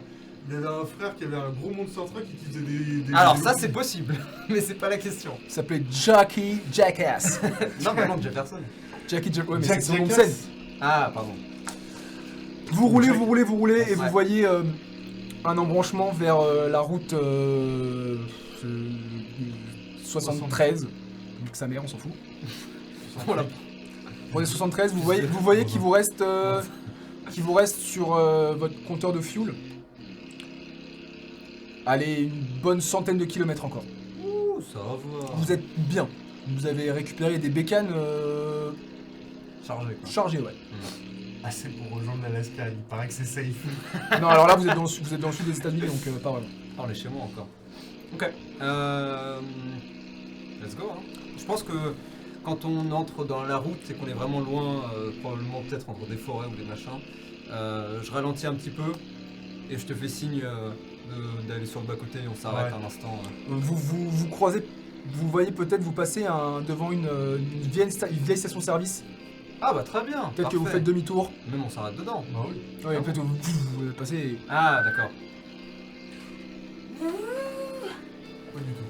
Il avait un frère qui avait un gros Monster Truck et qui faisait des Alors vidéos. ça c'est possible, mais c'est pas la question. Il s'appelait Jackie Jackass. Non, par contre, Jefferson. Jackie Jack, ouais, mais Jack c'est son nom de Jackass. scène. Ah, pardon. Vous roulez et Ouais. vous voyez un embranchement vers la route 73. Donc sa mère, on s'en fout. Voilà. Prenez 73, vous voyez qu'il vous reste sur votre compteur de fuel. Allez, une bonne centaine de kilomètres encore. Ouh, ça va. Vous êtes bien. Vous avez récupéré des bécanes Chargé quoi. chargées, ouais. Ah, c'est pour rejoindre l'Alaska, il paraît que c'est safe. Non, alors là, vous êtes dans le sud des États-Unis, donc pas vraiment. Ah, on est chez moi encore. Ok. Let's go. Hein. Je pense que quand on entre dans la route et qu'on est vraiment loin, probablement peut-être entre des forêts ou des machins, je ralentis un petit peu et je te fais signe d'aller sur le bas-côté et on s'arrête Ouais. un instant. Vous croisez, vous voyez peut-être vous passer devant une vieille station-service. Ah bah très bien. Peut-être que vous parfait. faites demi-tour. Même on s'arrête dedans. Bah oui. Ouais, peut-être que vous passez. Ah d'accord. Pas du tout.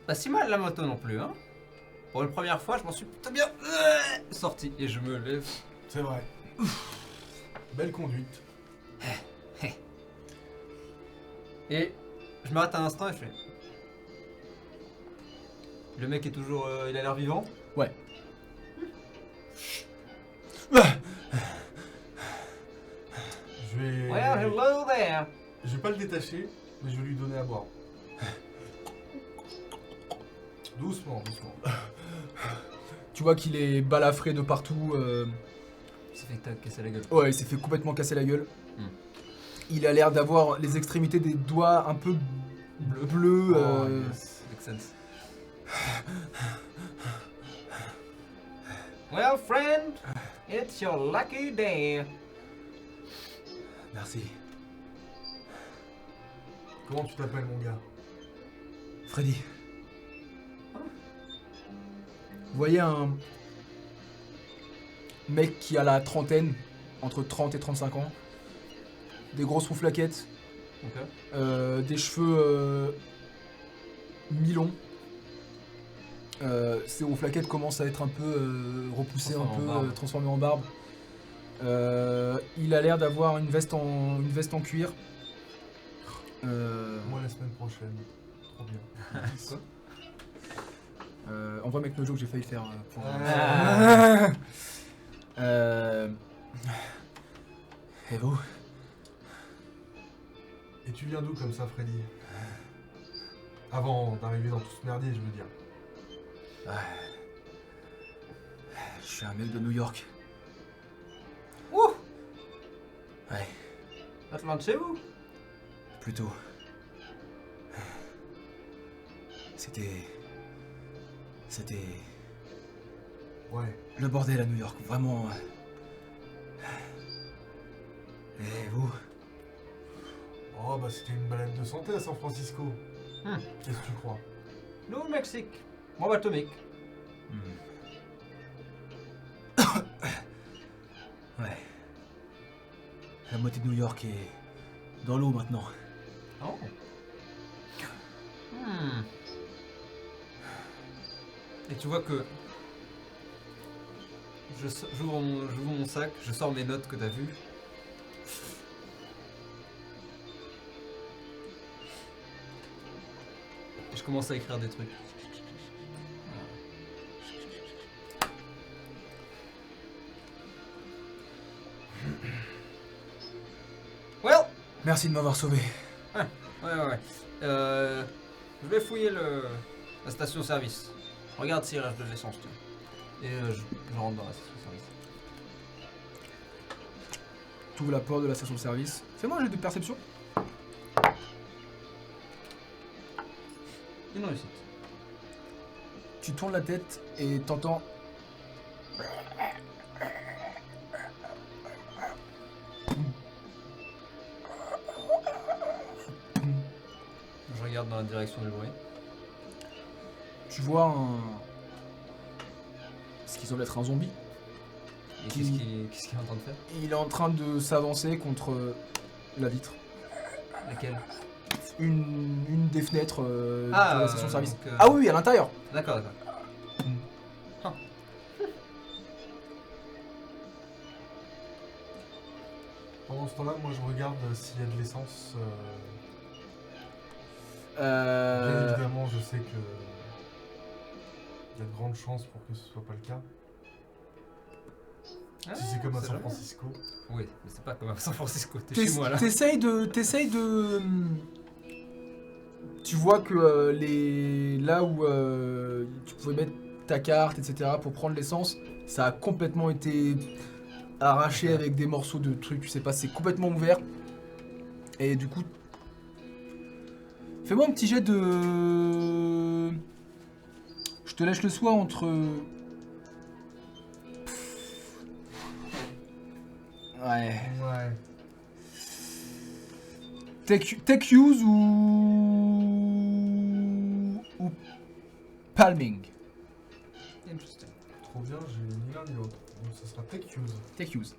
Pas si mal la moto non plus, hein. Pour une première fois, je m'en suis plutôt bien sorti et je me lève. C'est vrai. Belle conduite. Et je m'arrête un instant et je fais. Le mec est toujours. Il a l'air vivant. Ouais. Je vais. Well, hello there. Je vais pas le détacher, mais je vais lui donner à boire. Doucement, doucement. Tu vois qu'il est balafré de partout. Il s'est fait casser la gueule. Ouais, il s'est fait complètement casser la gueule. Hmm. Il a l'air d'avoir les extrémités des doigts un peu bleus. Oh, yes. Makes sense. Well, friend, it's your lucky day. Merci. Comment tu t'appelles, mon gars? Freddy. Vous voyez un mec qui a la trentaine, entre 30 et 35 ans, des grosses rouflaquettes, Ok. des cheveux mi-longs. Ses rouflaquettes commencent à être un peu repoussées, transformées en barbe. Il a l'air d'avoir une veste en cuir. Moi, la semaine prochaine. Trop bien. Quoi? En vrai, mec, no joke, j'ai failli le faire. Pour... Ah. Et vous? Et tu viens d'où comme ça, Freddy? Avant d'arriver dans tout ce merdier, je veux dire. Je suis un mec de New York. Ouh! Ouais, Pas loin de chez vous? plutôt. C'était Ouais. le bordel à New York, vraiment. Et vous? Oh bah c'était une balade de santé à San Francisco. Qu'est-ce que tu crois? Nous, au Mexique. Bombe atomique. Ouais. La moitié de New York est dans l'eau maintenant. Oh. Et tu vois que j'ouvre mon sac, je sors mes notes que t'as vues. Et je commence à écrire des trucs. Well! Merci de m'avoir sauvé. Ouais. Je vais fouiller la station-service. Regarde s'il reste de l'essence, tu vois. Et je rentre dans la station-service. Tu ouvres la porte de la station de service. Fais-moi un jet de perception. Une réussite. Tu tournes la tête et t'entends. Je regarde dans la direction du bruit. Tu vois un. Ce qui semble être un zombie. Et Qui- qu'est-ce qu'il est en train de faire? Il est en train de s'avancer contre la vitre. Laquelle? Une des fenêtres de Ah, la station de service. donc, Ah oui, à l'intérieur. D'accord. Pendant ce temps-là, moi je regarde s'il y a de l'essence. Bien Euh... évidemment, je sais que il y a de grandes chances pour que ce soit pas le cas. Si c'est comme à San Francisco. Oui, mais c'est pas comme à San Francisco, t'es T'ess- chez moi là. T'essayes de. Tu vois que là où tu pouvais mettre ta carte, etc. pour prendre l'essence, ça a complètement été arraché avec des morceaux de trucs, tu sais pas, c'est complètement ouvert. Et du coup, fais-moi un petit jet de. Je te lâche le choix entre. Ouais. Ouais. Tech use ou palming. Interesting. Trop bien, j'ai ni l'un ni l'autre. Donc ça sera Tech Use. Tech use.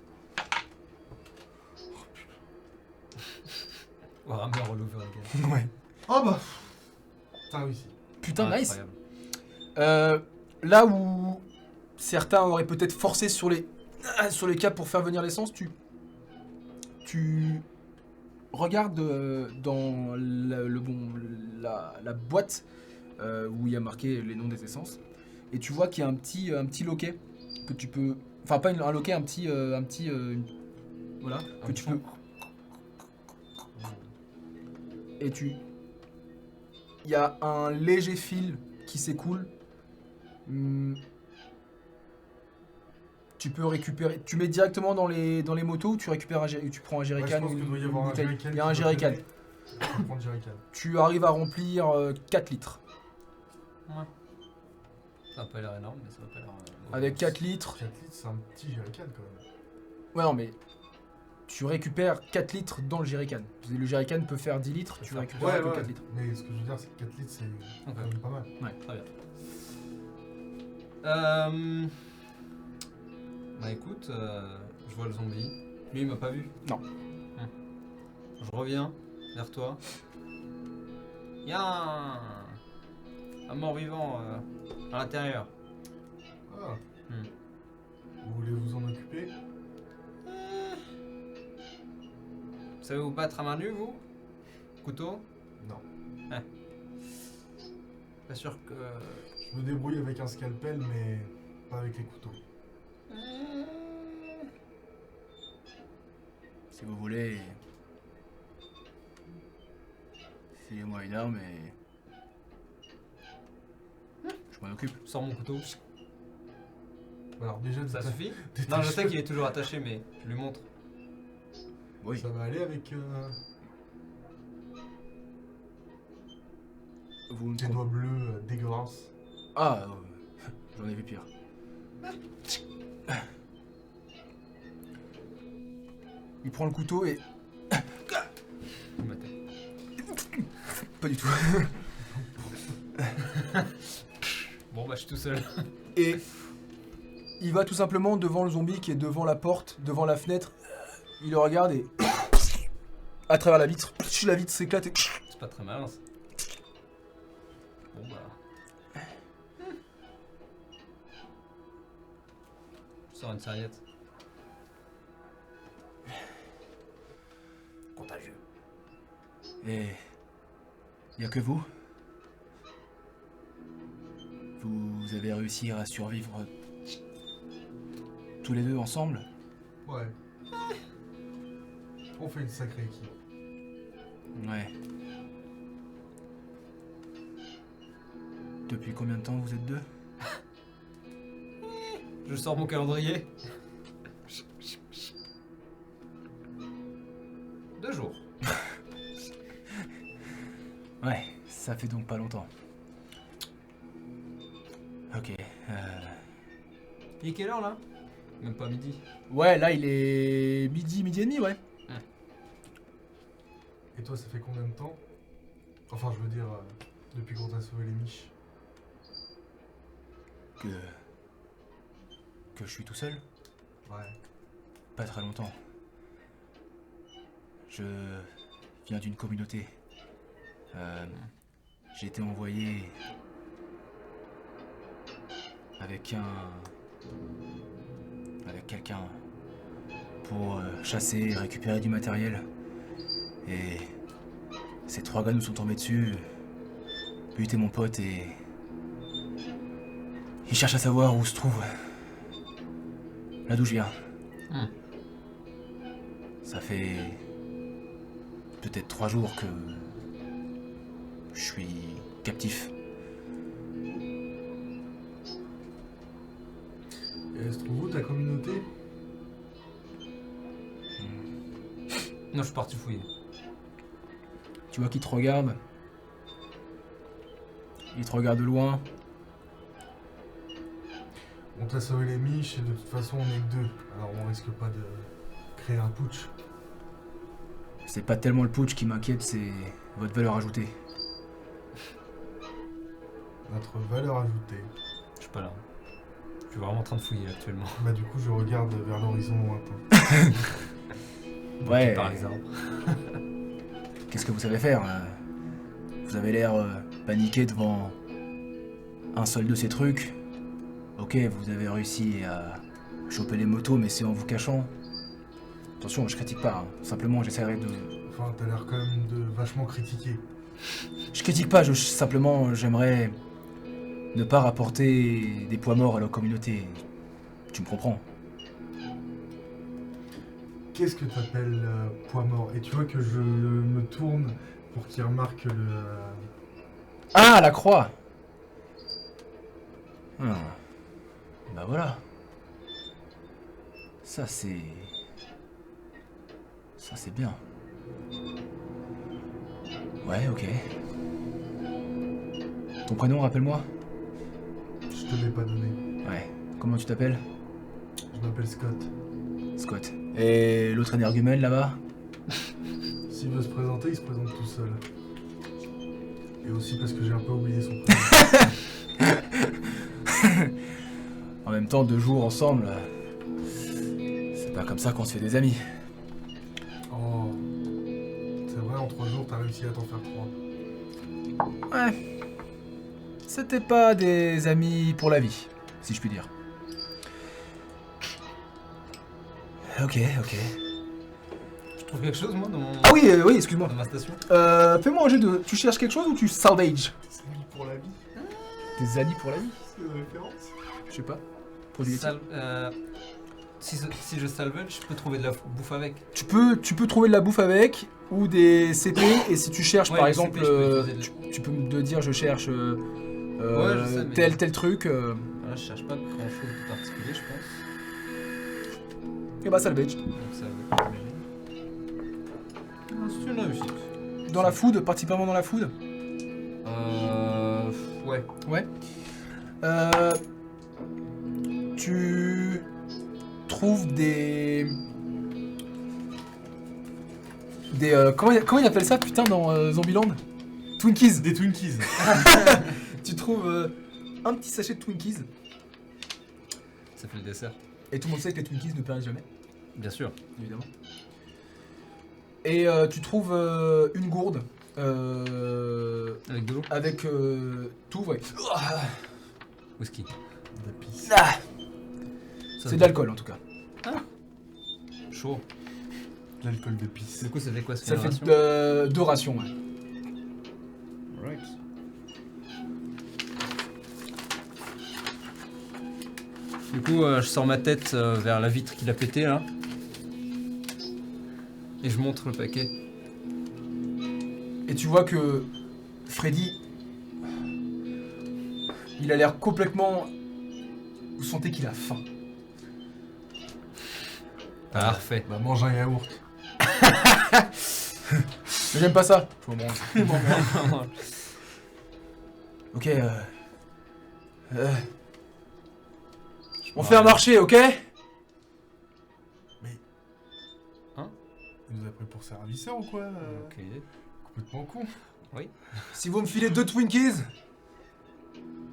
Warhammer all over again. Ouais. Oh bah t'as réussi. Putain, Ah, nice. incroyable. Là où certains auraient peut-être forcé sur les câbles pour faire venir l'essence, tu regardes dans la boîte où il y a marqué les noms des essences et tu vois qu'il y a un petit loquet que tu peux, enfin pas un loquet, voilà, que tu peux, et il y a un léger fil qui s'écoule. Tu peux récupérer, tu mets directement dans les motos ou tu récupères tu prends un Ouais, je jerrycan pense ou qu'il doit y une avoir un bouteille. jerrycan. Il y a un jerrycan. Je vais prendre jerrycan. Tu arrives à remplir 4 litres. Ça a pas l'air énorme, mais ça va pas l'air. Avec 4 litres, 4 litres, c'est un petit jerrycan quand même. ouais non mais tu récupères 4 litres dans le jerrycan. Le jerrycan peut faire 10 litres, tu Ouais, récupères que 4 litres. Mais ce que je veux dire, c'est que 4 litres, c'est quand même pas mal. Très bien. Bah écoute, je vois le zombie. Lui, il m'a pas vu. Non. Je reviens vers toi. Il y a un mort-vivant à l'intérieur. Ah. Vous voulez vous en occuper? Vous savez vous battre à main nue, vous? Couteau? Non. Pas sûr que... Je me débrouille avec un scalpel, mais pas avec les couteaux. Si vous voulez... Filez-moi une arme et... Je m'en occupe. Je sors mon couteau. Alors déjà, Ça t'as- suffit t'es Non, je cheveux. sais qu'il est toujours attaché, mais je lui montre. Oui. Ça va aller avec Vous me tes trompez- doigts bleus dégueulasses. Ah, j'en ai vu pire. Il prend le couteau et... Il m'a tapé. Pas du tout. Bon, bah, je suis tout seul. Et il va tout simplement devant le zombie qui est devant la porte, devant la fenêtre. Il le regarde et... à travers la vitre s'éclate et... C'est pas très malin, ça. Bon, bah. Je sors une serviette. Contagieux. Et... y a que vous? Vous avez réussi à survivre tous les deux ensemble? Ouais. On fait une sacrée équipe. Ouais. Depuis combien de temps vous êtes deux? Je sors mon calendrier. 2 jours. Ouais, ça fait donc pas longtemps. Ok. Il est quelle heure là? Même pas midi. Ouais, là il est midi et demi, ouais. Et toi, ça fait combien de temps? Enfin, je veux dire, depuis qu'on t'a sauvé les miches. Que je suis tout seul? Ouais. Pas très longtemps. Je viens d'une communauté. J'ai été envoyé avec quelqu'un pour chasser et récupérer du matériel. Et ces 3 gars nous sont tombés dessus, buté mon pote et ils cherchent à savoir où se trouve là d'où je viens. Ça fait peut-être 3 jours que je suis captif. Et elle se trouve où ta communauté? Non, je suis parti fouiller. Tu vois qu'il te regarde. Il te regarde de loin. On t'a sauvé les miches et de toute façon on est que 2. Alors on risque pas de créer un putsch. C'est pas tellement le putsch qui m'inquiète, c'est votre valeur ajoutée. Notre valeur ajoutée. Je suis pas là. Je suis vraiment en train de fouiller actuellement. Bah du coup je regarde vers l'horizon lointain. Ouais. Par les arbres. Qu'est-ce que vous savez faire Vous avez l'air paniqué devant un seul de ces trucs. Ok, vous avez réussi à choper les motos, mais c'est en vous cachant. Attention, je critique pas. Simplement, j'essaierai de... Enfin t'as l'air quand même de vachement critiquer. Je critique pas, simplement, j'aimerais ne pas rapporter des poids morts à la communauté. Tu me comprends? Qu'est-ce que t'appelles poids mort? Et tu vois que je me tourne pour qu'il remarque le... Ah, la croix! Bah voilà. Ça c'est bien. Ouais, ok. Ton prénom, rappelle-moi? Je te l'ai pas donné. Ouais. Comment tu t'appelles? Je m'appelle Scott. Scott. Et l'autre énergumène là-bas? S'il veut se présenter, il se présente tout seul. Et aussi parce que j'ai un peu oublié son prénom. En même temps, 2 jours ensemble, c'est pas comme ça qu'on se fait des amis. Oh. C'est vrai, en 3 jours, t'as réussi à t'en faire 3. Ouais. C'était pas des amis pour la vie, si je puis dire. Ok. Je trouve quelque chose, moi, Ah oui, oui, excuse-moi. dans ma station. Fais-moi un jeu de... Tu cherches quelque chose ou tu salvage? C'est lui pour la vie. Des amis pour la vie? C'est une référence. Je sais pas. Produit laitier. Si je salvage, je peux trouver de la bouffe avec. Tu peux trouver de la bouffe avec ou des CP et si tu cherches Ouais, par les exemple, CP, je peux utiliser tu peux me dire je cherche je sais, mais- tel truc. Voilà, je cherche pas grand chose de particulier, je pense. Et bah salvage. Donc ça va. C'est une réussite. Dans la food, particulièrement dans la food. Ouais. Ouais. Tu trouves des comment il appelle ça putain dans Zombieland? Twinkies. Des Twinkies. Tu trouves un petit sachet de Twinkies Ça fait le dessert. et tout le monde sait que les Twinkies ne périssent jamais, Bien sûr. évidemment. Et tu trouves une gourde Avec de l'eau. avec tout, ouais. Whisky. De pisse. Ah, Ça c'est de l'alcool en tout cas. Chaud. De l'alcool de pisse. Du coup, ça fait quoi? Ça fait ration 2 rations, ouais. Right. Du coup, je sors ma tête vers la vitre qu'il a pété là. Et je montre le paquet. Et tu vois que Freddy, il a l'air complètement... Vous sentez qu'il a faim. Parfait. Bah mange un yaourt. Mais j'aime pas ça. Je vous montre. Ok. On fait un marché, ok? Il nous a pris pour serviceur ou quoi Ok. Complètement con. Si vous me filez 2 Twinkies,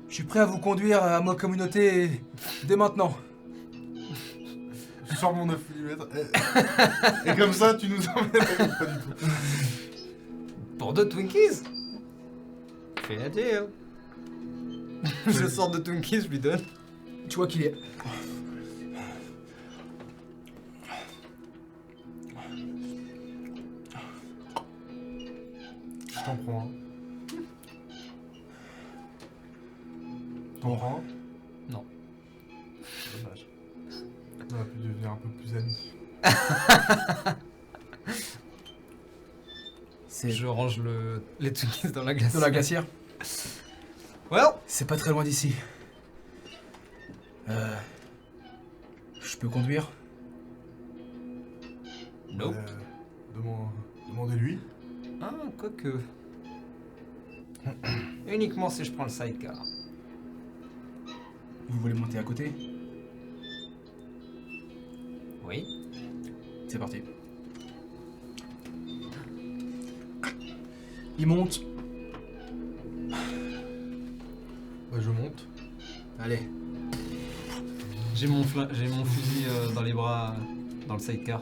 je suis prêt à vous conduire à ma communauté dès maintenant. Je sors mon 9 mm. Et comme ça, tu nous emmènes. Pas du tout. Pour 2 Twinkies? Fais la deal. Je sors de Twinkies, je lui donne. Tu vois qu'il est... Je t'en prends un. T'en prends un? Non. Dommage. On aurait pu devenir un peu plus amis. C'est Je range les Twinkies dans la glace. dans la glacière. Well, C'est pas très loin d'ici. Je peux conduire? nope. Demandez-lui. Ah, quoique. Uniquement si je prends le sidecar. Vous voulez monter à côté? Oui. C'est parti. Il monte. Bah je monte. Allez. J'ai mon fusil dans les bras, dans le sidecar.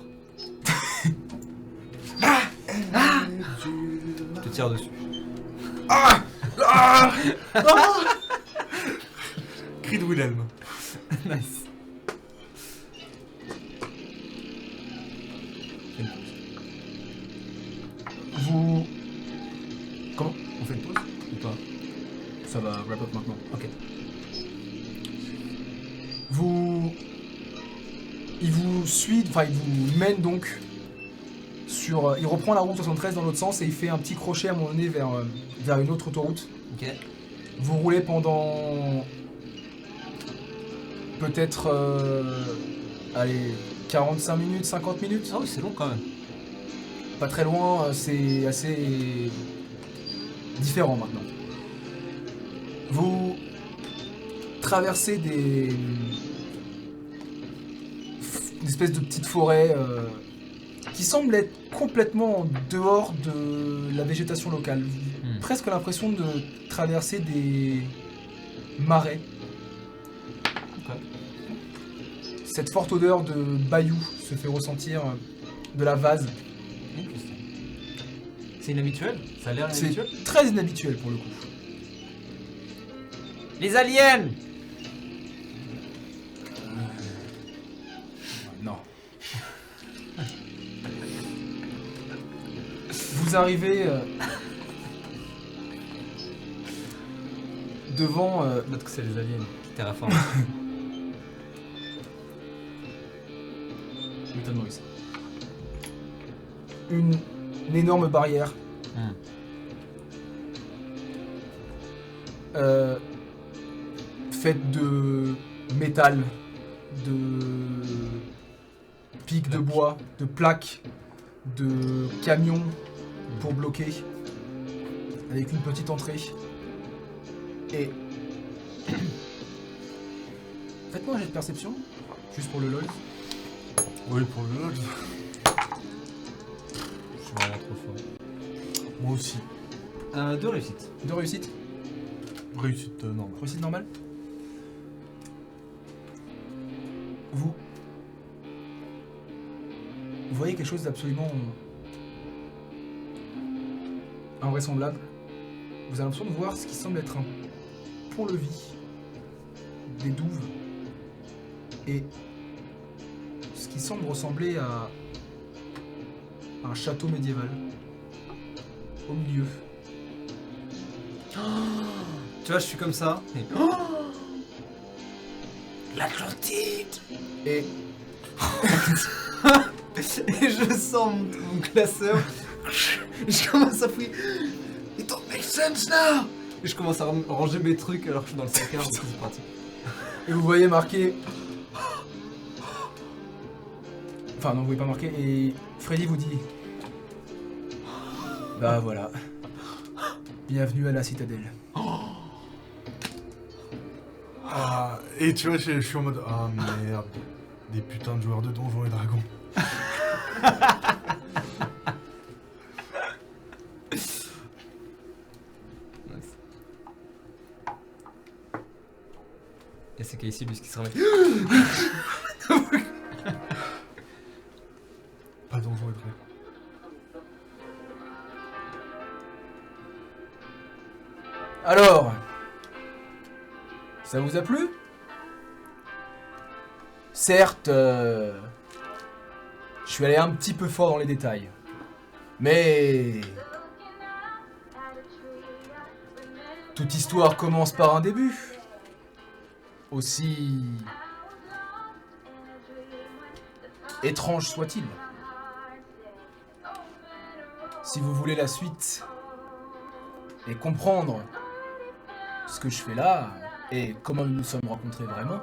Je te tire dessus. Cri de Wilhelm. Nice. Vous... Comment? On fait une pause ou pas? Ça va wrap up maintenant. Ok. Il vous suit, enfin il vous mène donc sur... il reprend la route 73 dans l'autre sens et il fait un petit crochet à un moment donné vers une autre autoroute. Ok. Vous roulez pendant... peut-être... allez, 45 minutes, 50 minutes. Ah oui, c'est long quand même. Pas très loin, c'est assez différent maintenant. Vous traversez une espèce de petite forêt qui semble être complètement en dehors de la végétation locale. Presque l'impression de traverser des marais. Ok. Cette forte odeur de bayou se fait ressentir de la vase. C'est inhabituel? Ça a l'air C'est inhabituel? très inhabituel pour le coup. Les aliens! Non. Vous arrivez devant... Peut-être que c'est les aliens qui terraforment. Montagnes russes. Une énorme barrière. Faite de métal, de pics de bois, de plaques, de camions pour bloquer, avec une petite entrée. Et faites-moi un jet de perception, juste pour le lol. Oui, pour le lodge. Je suis vraiment trop fort. Moi aussi. 2 réussites. De réussite. Réussite normale. Réussite normale. Vous voyez quelque chose d'absolument invraisemblable. Vous avez l'impression de voir ce qui semble être un pont-levis, des douves, et ce qui semble ressembler à un château médiéval au milieu. Tu vois, je suis comme ça. Et... L'Atlantide. Et et je sens mon classeur. Je commence à fouiller. It don't make sense now. Et je commence à ranger mes trucs alors que je suis dans le placard. Donc c'est parti. Et vous voyez marqué... Enfin non, vous voyez pas marqué, et Freddy vous dit... Bah voilà. Bienvenue à la citadelle. Ah, et tu vois, je suis en mode ah merde, des putains de joueurs de Donjons et Dragons. Nice. Et c'est Casey lui qui se remet. Pas Donjons et Dragons. Alors... Ça vous a plu? Certes, je suis allé un petit peu fort dans les détails. Mais... toute histoire commence par un début. Aussi... étrange soit-il. Si vous voulez la suite et comprendre ce que je fais là et comment nous nous sommes rencontrés vraiment,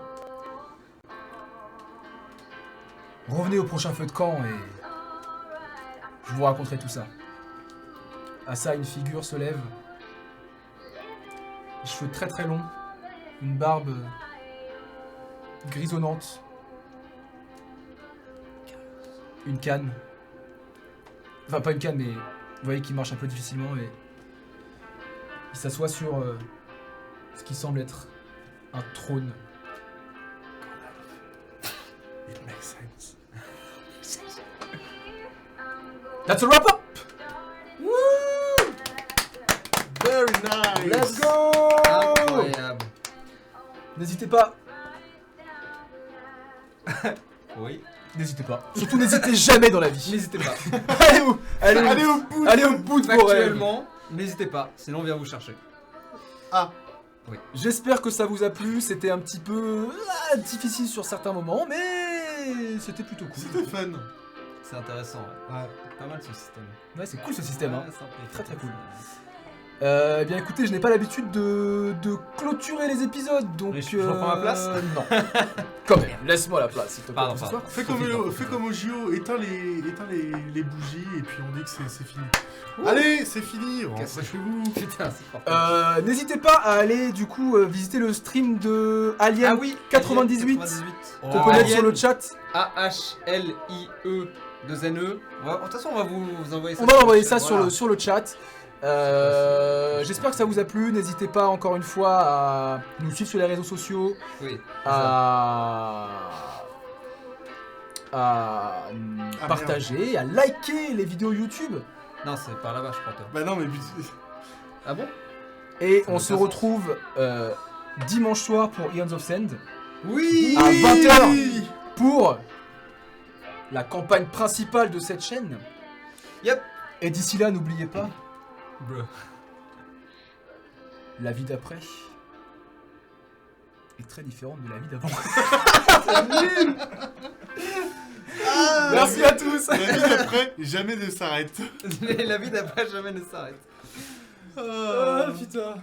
revenez au prochain feu de camp et je vous raconterai tout ça. À ça, une figure se lève, les cheveux très très longs, une barbe grisonnante, une canne, enfin pas une canne mais vous voyez qu'il marche un peu difficilement et il s'assoit sur ce qui semble être un trône. It makes sense. That's a wrap up! Very nice. Let's go! Incroyable. N'hésitez pas, Oui. n'hésitez pas. Surtout n'hésitez jamais dans la vie. N'hésitez pas. Allez au bout de vos rêves. Actuellement, n'hésitez pas, sinon on vient vous chercher. Ah, J'espère que ça vous a plu. C'était un petit peu difficile sur certains moments, mais c'était plutôt cool. c'était fun. C'est intéressant. Ouais. Pas mal ce système. Ouais, c'est cool ce système. Hein. Ouais, simple et Très, très cool. efficace. Eh bien écoutez, je n'ai pas l'habitude de clôturer les épisodes, donc... Mais je reprends ma place Non. Quand même, laisse-moi la place, s'il te plaît. Pardon, pour ce pardon. soir. Fais comme au JO, éteins les bougies et puis on dit que c'est fini. Allez, c'est fini, rentrez chez vous. Putain, c'est fort. N'hésitez pas à aller du coup visiter le stream de Alien 98 Oh. qu'on peut mettre Alien. sur le chat. AHLIE 2NE. De toute façon, on va vous envoyer ça. On va envoyer ça Voilà. sur le chat. J'espère que ça vous a plu. N'hésitez pas encore une fois à nous suivre sur les réseaux sociaux, Oui. c'est ça. à partager, à liker les vidéos YouTube. Non, c'est par là-bas, je crois. Toi. Bah non, mais Ah bon? Et Ça on n'a se pas retrouve dimanche soir pour Eons of Sand Oui. à 20h pour la campagne principale de cette chaîne. Yep. Et d'ici là, n'oubliez pas, Bruh. la vie d'après est très différente de la vie d'avant. Merci à tous. La vie d'après jamais ne s'arrête. La vie d'après jamais ne s'arrête. Ah putain.